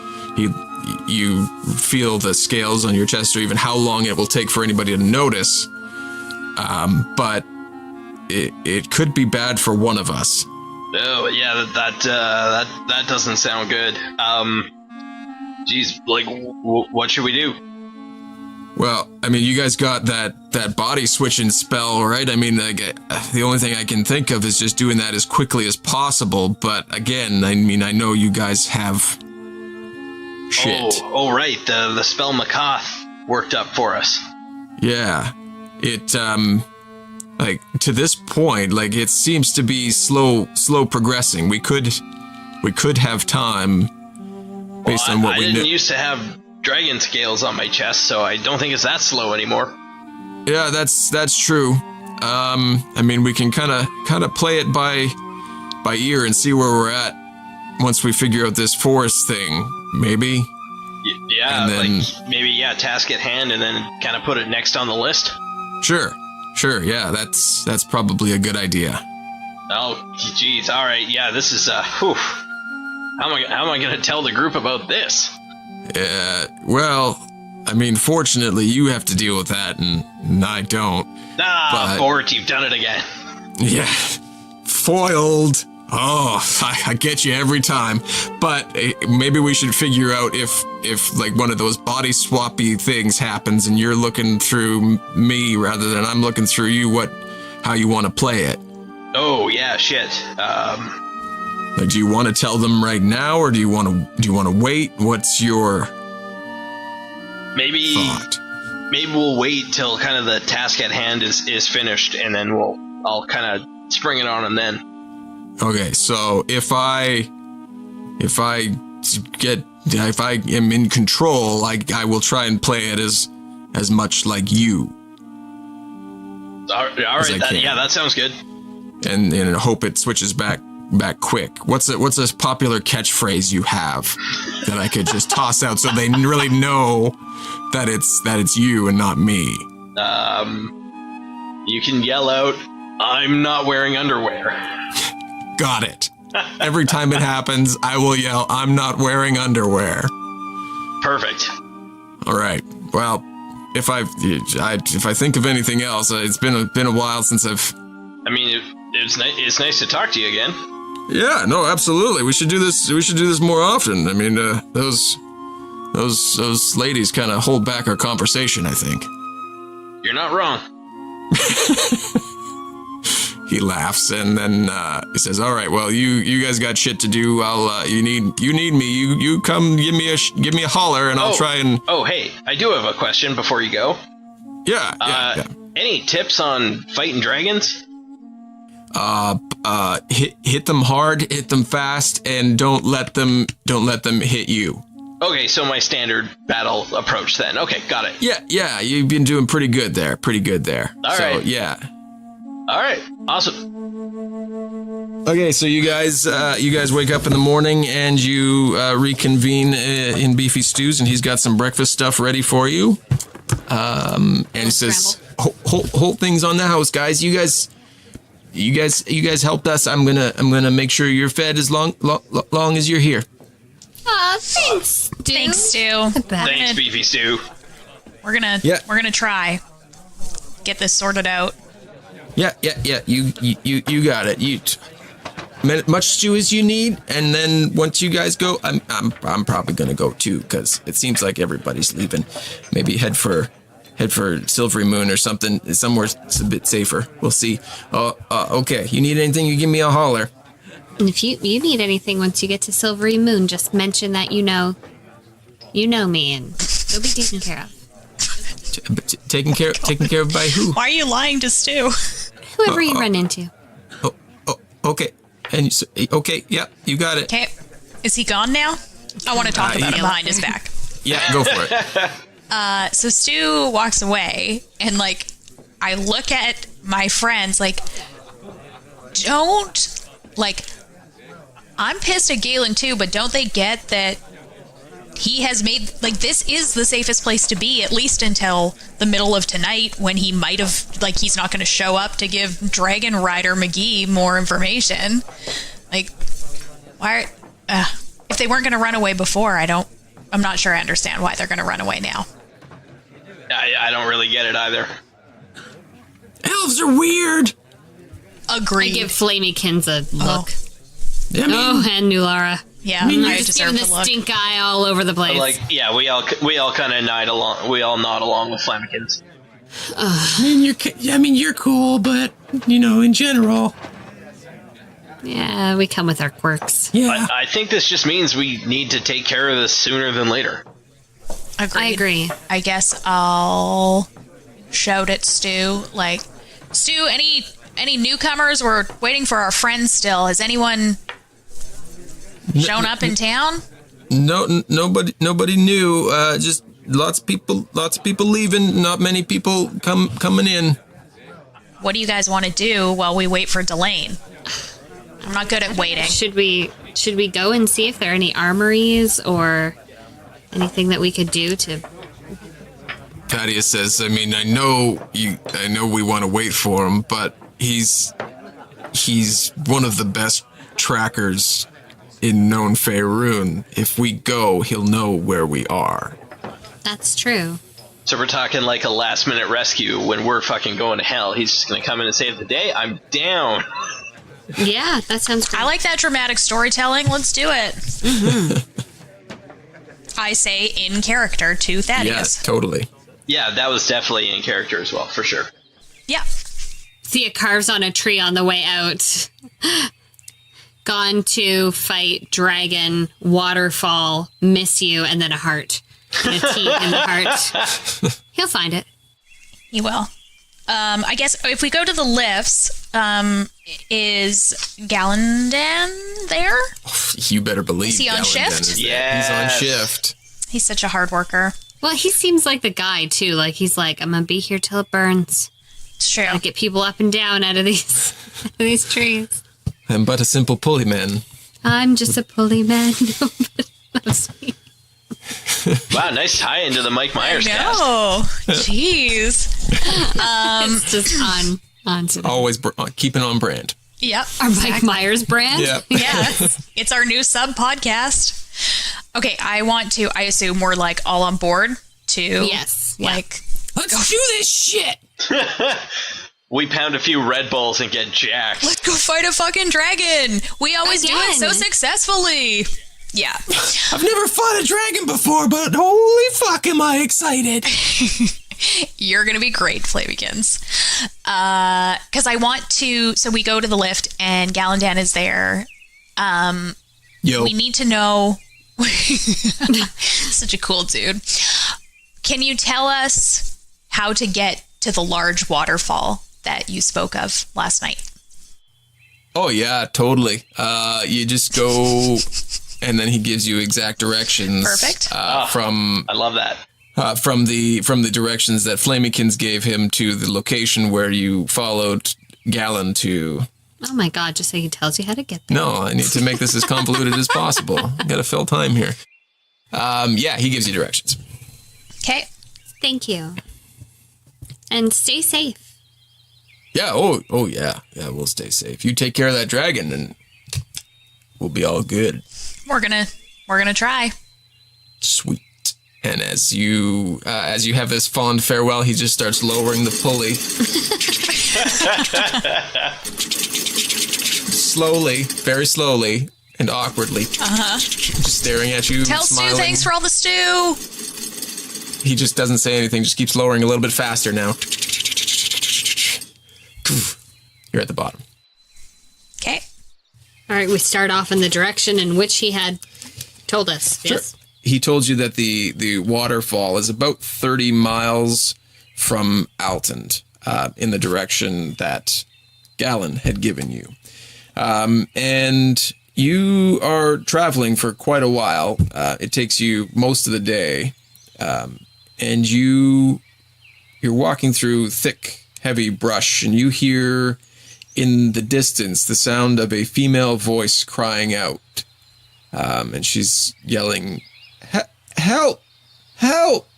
you feel the scales on your chest, or even how long it will take for anybody to notice. But it could be bad for one of us. Oh yeah, that doesn't sound good. Geez, like, what should we do? Well, I mean, you guys got that body switching spell, right? I mean, the only thing I can think of is just doing that as quickly as possible. But again, I mean, I know you guys have shit. Oh, right. The spell Makath worked up for us. Yeah. It, like, to this point, like, it seems to be slow progressing. We could have time based on what we know. I didn't used to have dragon scales on my chest, so I don't think it's that slow anymore. Yeah, that's true. I mean, we can kind of play it by ear and see where we're at once we figure out this forest thing, maybe. Yeah, then, like maybe task at hand, and then kind of put it next on the list. Sure. Yeah, that's probably a good idea. Oh, geez. All right. Yeah, this is whew. How am I going to tell the group about this? Well, I mean, fortunately, you have to deal with that, and I don't. Bort, you've done it again. Yeah, foiled. Oh, I get you every time. But maybe we should figure out if like one of those body swappy things happens, and you're looking through me rather than I'm looking through you. How you want to play it? Oh yeah, shit. Like, do you want to tell them right now, or do you want to wait? What's your thought? Maybe we'll wait till kind of the task at hand is finished, and then I'll kind of spring it on them then. Okay, so if I am in control, I will try and play it as much like you. All right, that sounds good. And I hope it switches back quick. What's a popular catchphrase you have that I could just toss out so they really know that it's you and not me? You can yell out, "I'm not wearing underwear." Got it. Every time it happens, I will yell, "I'm not wearing underwear." Perfect. All right. Well, if I think of anything else, it's been a while since I've. I mean, it's nice to talk to you again. Yeah, no, absolutely. We should do this more often. I mean, those ladies kind of hold back our conversation, I think. You're not wrong. He laughs and then he says, "All right, well, you guys got shit to do. I'll you need me. You come give me a holler and I'll try and." Oh, hey, I do have a question before you go. Yeah. Any tips on fighting dragons? Hit them hard, hit them fast, and don't let them hit you. Okay, so my standard battle approach then. Okay, got it. Yeah, you've been doing pretty good there. All right. Yeah. All right, awesome. Okay, so you guys wake up in the morning and you reconvene in Beefy Stews, and he's got some breakfast stuff ready for you. And he says, "Hold things on the house, guys. You guys helped us. I'm gonna make sure you're fed as long as you're here." Aw, thanks, Stu. Thanks, Stu. Thanks, Beefy Stew. We're gonna try get this sorted out. Yeah. You got it. Much stew as you need, and then once you guys go, I'm probably gonna go too, because it seems like everybody's leaving. Maybe head for Silvery Moon or something, somewhere it's a bit safer. We'll see. Okay. You need anything? You give me a holler. And if you need anything once you get to Silvery Moon, just mention that you know me, and you'll be taken care of. Taken care of by who? Why are you lying to Stu? Whoever you run into. Okay. And okay, yeah, you got it. Okay, is he gone now? I want to talk about him behind his back. Yeah, go for it. So Stu walks away, and like I look at my friends like, don't like. I'm pissed at Galin too, but don't they get that he has made like this is the safest place to be, at least until the middle of tonight when he might have like he's not going to show up to give Dragon Rider McGee more information. Like, why? If they weren't going to run away before, I'm not sure I understand why they're going to run away now. I don't really get it either. Elves are weird. Agreed. I give Flamykins a look. I mean, And Nulara. Yeah, I deserve just giving to the look. stink eye all over the place. Like, yeah, we all kind of nod along. We all nod along with Flamykins. you're cool, but in general, Yeah, we come with our quirks. yeah. But I think this just means we need to take care of this sooner than later. Agreed. I agree. I guess I'll shout at Stu. Like, Stu, any newcomers? We're waiting for our friends still. Has anyone shown up in town? No, nobody knew. Just lots of people leaving. Not many people coming in. What do you guys want to do while we wait for Delane? I'm not good at waiting. Should we go and see if there are any armories or anything that we could do to? Thaddeus says, I mean, I know we want to wait for him, but he's one of the best trackers in known Faerun. If we go, he'll know where we are. That's true. So we're talking like a last minute rescue when we're fucking going to hell. He's just gonna come in and save the day. I'm down. Yeah, that sounds great. I like that dramatic storytelling. Let's do it. Mm-hmm. I say in character to Thaddeus. Yes, totally. Yeah, that was definitely in character as well, for sure. Yeah. Thea carves on a tree on the way out. Gone to fight dragon, waterfall, miss you, and then a heart. And a T in the heart. He'll find it. He will. I guess if we go to the lifts, is Galin there? You better believe. Is he on Galin shift? is there. Yes. He's on shift. He's such a hard worker. Well, he seems like the guy, too. Like, he's like, I'm going to be here till it burns. It's true. I get people up and down out of these trees. I'm but a simple pulley man. I'm just a pulley man. Nobody loves me. Wow, nice tie into the Mike Myers cast. No. Jeez. It's just on today. Always keeping on brand. Yep. Our Mike Myers brand? Yeah. Yes. It's our new sub podcast. Okay, I assume we're like all on board to Yes. Yeah. like Let's do this shit. We pound a few Red Bulls and get jacked. let's go fight a fucking dragon. We always do it so Again. successfully. Yeah. I've never fought a dragon before, but holy fuck, am I excited! You're going to be great, Flamykins. Because I want to... So we go to the lift, and Galandan is there. Yo. We need to know... Such a cool dude. Can you tell us how to get to the large waterfall that you spoke of last night? Oh yeah, totally. You just go, and then he gives you exact directions. Perfect. From I love that. from the directions that Flamykins gave him to the location where you followed Galin to. Oh my God, just so he tells you how to get there. No, I need to make this as convoluted as possible. Got to fill time here. Yeah, he gives you directions. Okay. Thank you. And stay safe. Yeah. Oh yeah. Yeah, we'll stay safe. You take care of that dragon, and we'll be all good. We're gonna try. Sweet. And as you have this fond farewell, he just starts lowering the pulley. Slowly, very slowly, and awkwardly. Just staring at you, Tell smiling. Stu thanks for all the stew. He just doesn't say anything, just keeps lowering a little bit faster now. You're at the bottom. Okay. All right, we start off in the direction in which he had told us. Sure. Yes? He told you that the waterfall is about 30 miles from Altand, in the direction that Galin had given you. And You are traveling for quite a while. It takes you most of the day. And you're walking through thick, heavy brush, and you hear in the distance the sound of a female voice crying out. And she's yelling, "Help! Help!"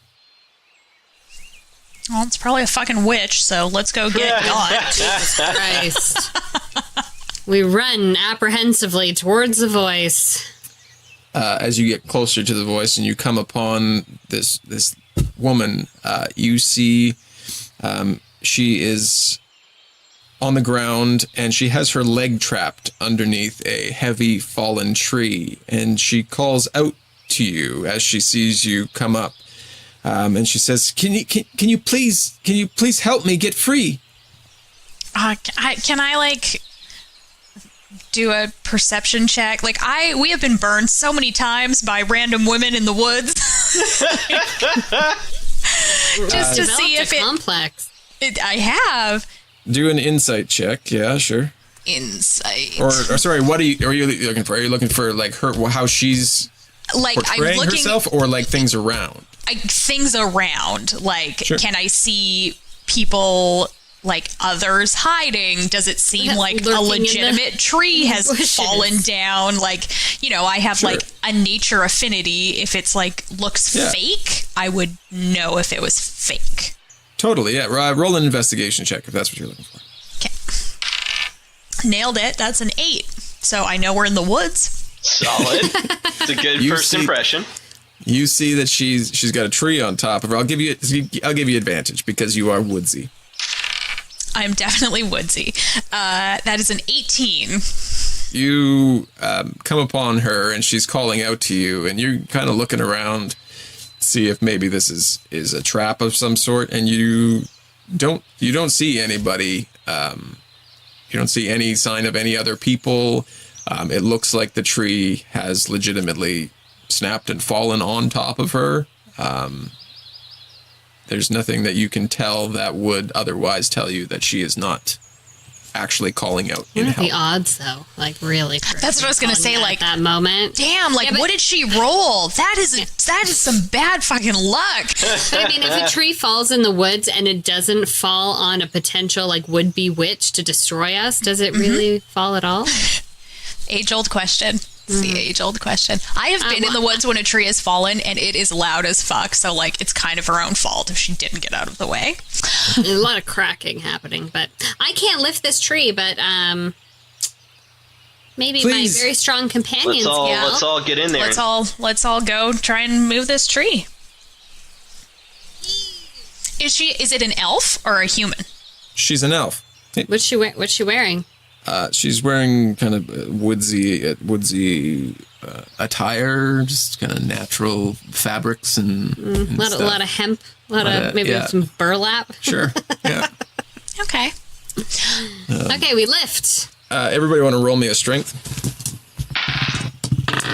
Well, it's probably a fucking witch, so let's go get Galin. Jesus Christ. We run apprehensively towards the voice. As you get closer to the voice and you come upon this woman, you see she is on the ground and she has her leg trapped underneath a heavy fallen tree, and she calls out to you as she sees you come up, and she says, "Can you please help me get free?" Can I like do a perception check? Like we have been burned so many times by random women in the woods, just to see if it. Complex. I have. Do an insight check. Yeah, sure. Insight. Or sorry, what are you looking for? Are you looking for like her, how she's like portraying I'm looking herself, or like things around? Things around. Like, sure. Can I see people? Like others hiding? Does it seem like a legitimate tree has fallen down? Like, I have sure. like a nature affinity. If it's like looks fake, I would know if it was fake. Totally, yeah. Roll an investigation check if that's what you're looking for. Okay. Nailed it. That's an 8. So I know we're in the woods. Solid. It's a good first impression. You see that she's got a tree on top of her. I'll give you advantage because you are woodsy. I'm definitely woodsy. That is an 18. You come upon her and she's calling out to you, and you're kind of looking around, see if maybe this is a trap of some sort, and you don't see anybody. You don't see any sign of any other people. It looks like the tree has legitimately snapped and fallen on top of her. There's nothing that you can tell that would otherwise tell you that she is not actually calling out in help. The odds, though, like really. That's what I was gonna say. Like that moment. Damn, like what did she roll? That is some bad fucking luck. But I mean, if a tree falls in the woods and it doesn't fall on a potential like would-be witch to destroy us, does it really fall at all? Age-old question. It's the age-old question. I have been in the woods when a tree has fallen, and it is loud as fuck, so, like, it's kind of her own fault if she didn't get out of the way. There's a lot of cracking happening, but I can't lift this tree, but maybe Please. my very strong companions Let's all get in there. Let's all go try and move this tree. Is it an elf or a human? She's an elf. What's she wearing? She's wearing kind of woodsy attire, just kind of natural fabrics and A lot of hemp, maybe some burlap. Sure, yeah. Okay. Okay, we lift. Everybody want to roll me a strength?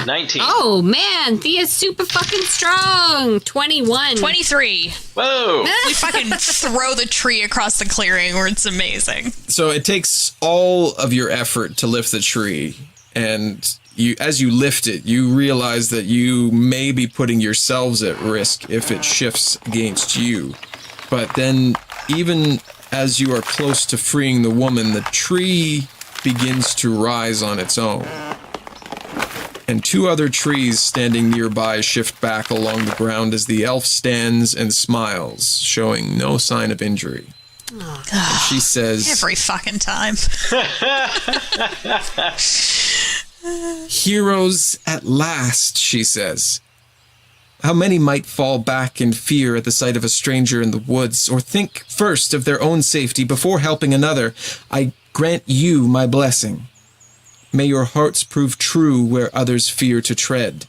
19. Oh man, Thia's super fucking strong. 21. 23. Whoa. We fucking throw the tree across the clearing where it's amazing. So it takes all of your effort to lift the tree, and as you lift it, you realize that you may be putting yourselves at risk if it shifts against you. But then, even as you are close to freeing the woman, the tree begins to rise on its own. And 2 other trees standing nearby shift back along the ground as the elf stands and smiles, showing no sign of injury. Oh. And she says, Every fucking time. "Heroes at last," she says. "How many might fall back in fear at the sight of a stranger in the woods, or think first of their own safety before helping another? I grant you my blessing. May your hearts prove true where others fear to tread."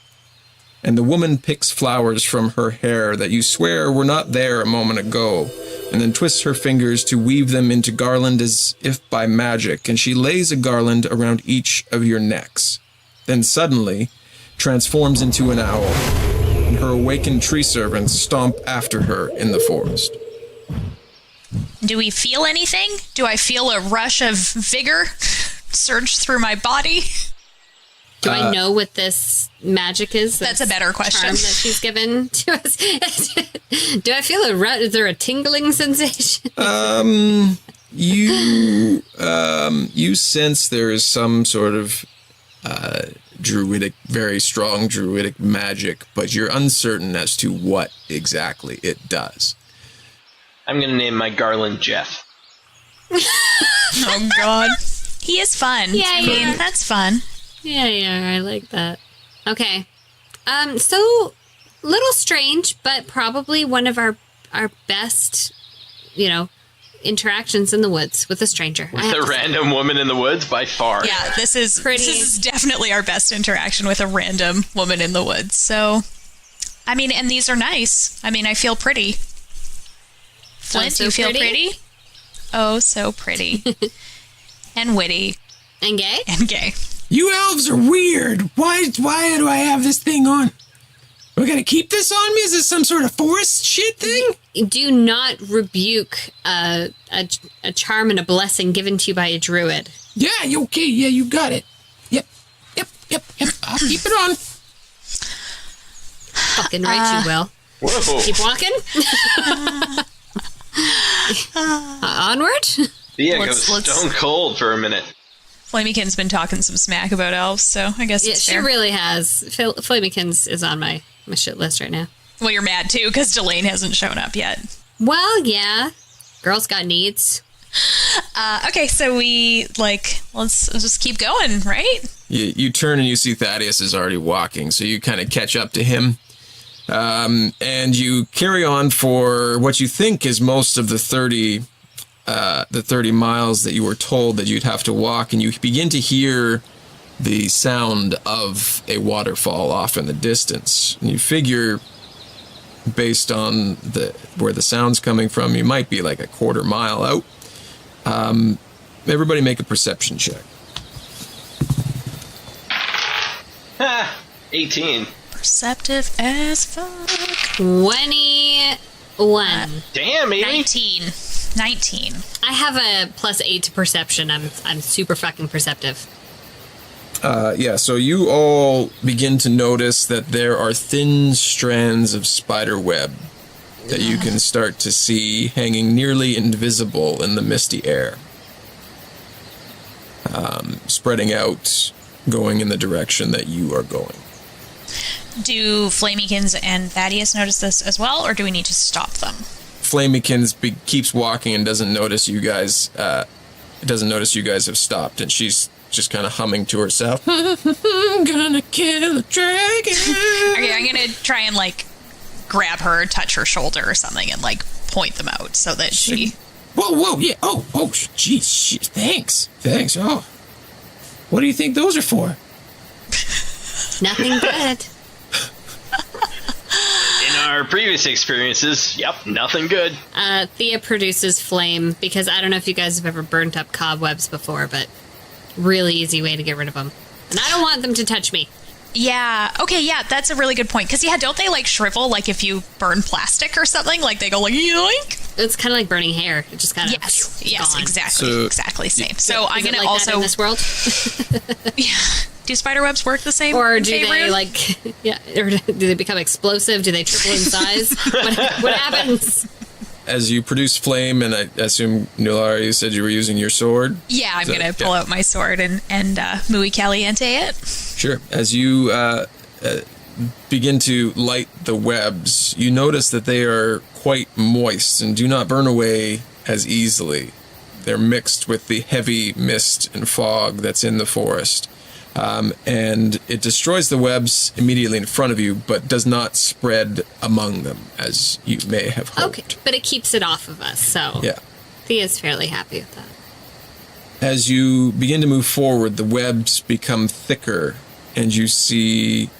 And the woman picks flowers from her hair that you swear were not there a moment ago, and then twists her fingers to weave them into garland as if by magic, and she lays a garland around each of your necks. Then suddenly transforms into an owl, and her awakened tree servants stomp after her in the forest. Do we feel anything? Do I feel a rush of vigor surge through my body? Do I know what this magic is? That's a better question. Charm that she's given to us. Do I feel is there a tingling sensation? You sense there is some sort of very strong druidic magic, but you're uncertain as to what exactly it does. I'm going to name my Garland Jeff. Oh, God. He is fun. Yeah, I mean, that's fun. Yeah, I like that. Okay. So, little strange, but probably one of our best, interactions in the woods with a stranger. With a random woman in the woods, by far. Yeah, this is definitely our best interaction with a random woman in the woods. So, I mean, and these are nice. I mean, I feel pretty. Flint, do you feel pretty? Oh, so pretty. And witty. And gay? And gay. You elves are weird. Why do I have this thing on? We're gonna keep this on me? Is this some sort of forest shit thing? Do not rebuke a charm and a blessing given to you by a druid. Yeah, okay. Yeah, you got it. Yep. I'll keep it on. Fucking right, you will. Whoa. Keep walking. Onward. Thea goes stone cold for a minute. Flameykin's been talking some smack about elves, so I guess it's fair. She really has. Flameykin's is on my shit list right now. Well, you're mad too, because Delane hasn't shown up yet. Well, yeah. Girls got needs. Okay, so let's just keep going, right? You turn and you see Thaddeus is already walking, so you kind of catch up to him. And you carry on for what you think is most of the 30 miles that you were told that you'd have to walk, and you begin to hear the sound of a waterfall off in the distance. And you figure, based on where the sound's coming from, you might be like a quarter mile out. Everybody make a perception check. 18. Perceptive as fuck. 21. Damn, Amy. 19. I have a +8 to perception. I'm super fucking perceptive. So you all begin to notice that there are thin strands of spider web that you can start to see hanging nearly invisible in the misty air. Spreading out, going in the direction that you are going. Do Flamykins and Thaddeus notice this as well, or do we need to stop them? Flamykins keeps walking and doesn't notice you guys. Doesn't notice you guys have stopped, and she's just kind of humming to herself. I'm gonna kill a dragon. Okay, I'm gonna try and grab her, touch her shoulder or something, and point them out so that she. Whoa, yeah. Oh, jeez, thanks. Oh, what do you think those are for? Nothing good. In our previous experiences, nothing good. Thea produces flame because I don't know if you guys have ever burnt up cobwebs before, but really easy way to get rid of them. And I don't want them to touch me. Yeah. Okay. Yeah, that's a really good point. Because don't they shrivel if you burn plastic or something? They go yoink. It's kind of like burning hair. It just kind of yes, gone. Exactly same. So I'm gonna also that in this world. Yeah. Do spiderwebs work the same? Or do they or do they become explosive? Do they triple in size? What happens? As you produce flame, and I assume, Nulara, you said you were using your sword? Yeah, I'm going to pull out my sword and muy caliente it. Sure. As you begin to light the webs, you notice that they are quite moist and do not burn away as easily. They're mixed with the heavy mist and fog that's in the forest. And it destroys the webs immediately in front of you, but does not spread among them, as you may have hoped. Okay, but it keeps it off of us, so yeah. Thea's fairly happy with that. As you begin to move forward, the webs become thicker, and you see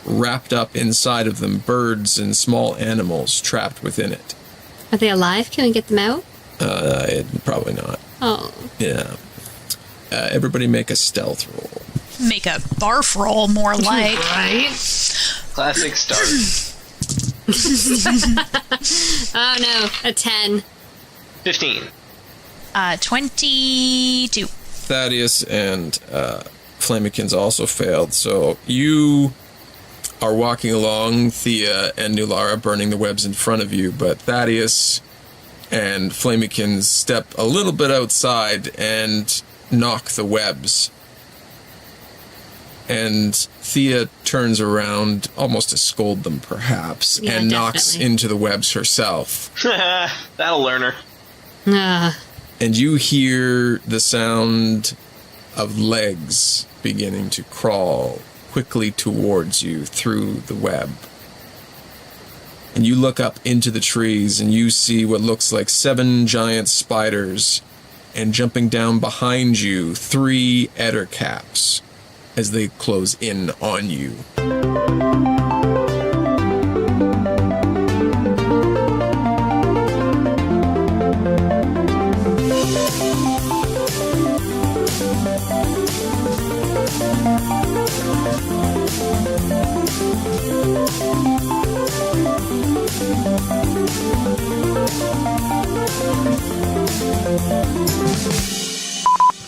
wrapped up inside of them birds and small animals trapped within it. Are they alive? Can we get them out? Probably not. Oh. Yeah. Everybody make a stealth roll. Make a barf roll, more like. Right? Classic start. Oh no, a 10. 15. 22. Thaddeus and Flamikins also failed. So you are walking along, Thia and Nulara burning the webs in front of you, but Thaddeus and Flamikins step a little bit outside and knock the webs. And Thia turns around, almost to scold them perhaps, Yeah, and knocks definitely. into the webs herself. That'll learn her. And you hear the sound of legs beginning to crawl quickly towards you through the web. And you look up into the trees and you see what looks like 7 giant spiders, and jumping down behind you, 3 ettercaps as they close in on you.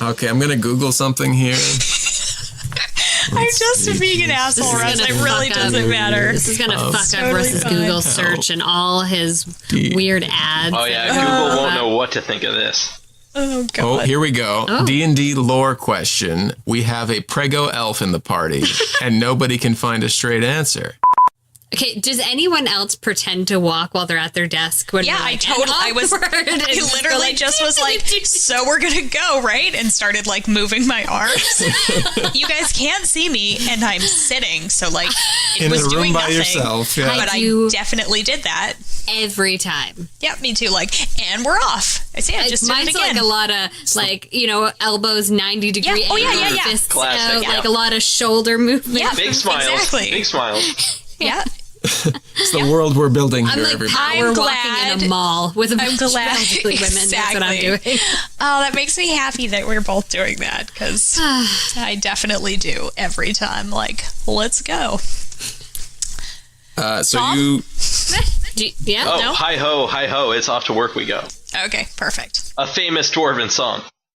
Okay, I'm gonna Google something here. I'm just being an asshole, Russ. It really doesn't matter. This is going to fuck up totally Russ's fine. Google search and all his weird ads. Oh yeah, Google won't know what to think of this. Oh, God. Oh, here we go. Oh. D&D lore question. We have a prego elf in the party, and nobody can find a straight answer. Okay, does anyone else pretend to walk while they're at their desk? When Yeah, we're I like, totally, I was, "And onward," and I just go literally like, just was like, so we're gonna go, right? And started like moving my arms. You guys can't see me, and I'm sitting, so like, it In was a room doing by nothing. yourself, yeah. But do- I definitely did that. every time. Yeah, me too. Like, and we're off. I see, I just did Mine's it again. like a lot of like, you know, elbows 90 degree Yeah. Oh, yeah, angles, yeah, yeah. fists Classic, out, yeah. like a lot of shoulder movement. Yeah. Big smiles. Exactly. Big smiles. Yeah. It's the world we're building I'm here, like everybody. power I'm walking in glad- a mall with a I'm bunch glad. of elderly women. That's what I'm Exactly. doing. Oh, that makes me happy that we're both doing that, because I definitely do every time. Like, let's go. So Tom? you... Yeah, Oh, no? hi ho, it's off to work we go. Okay, perfect. A famous dwarven song.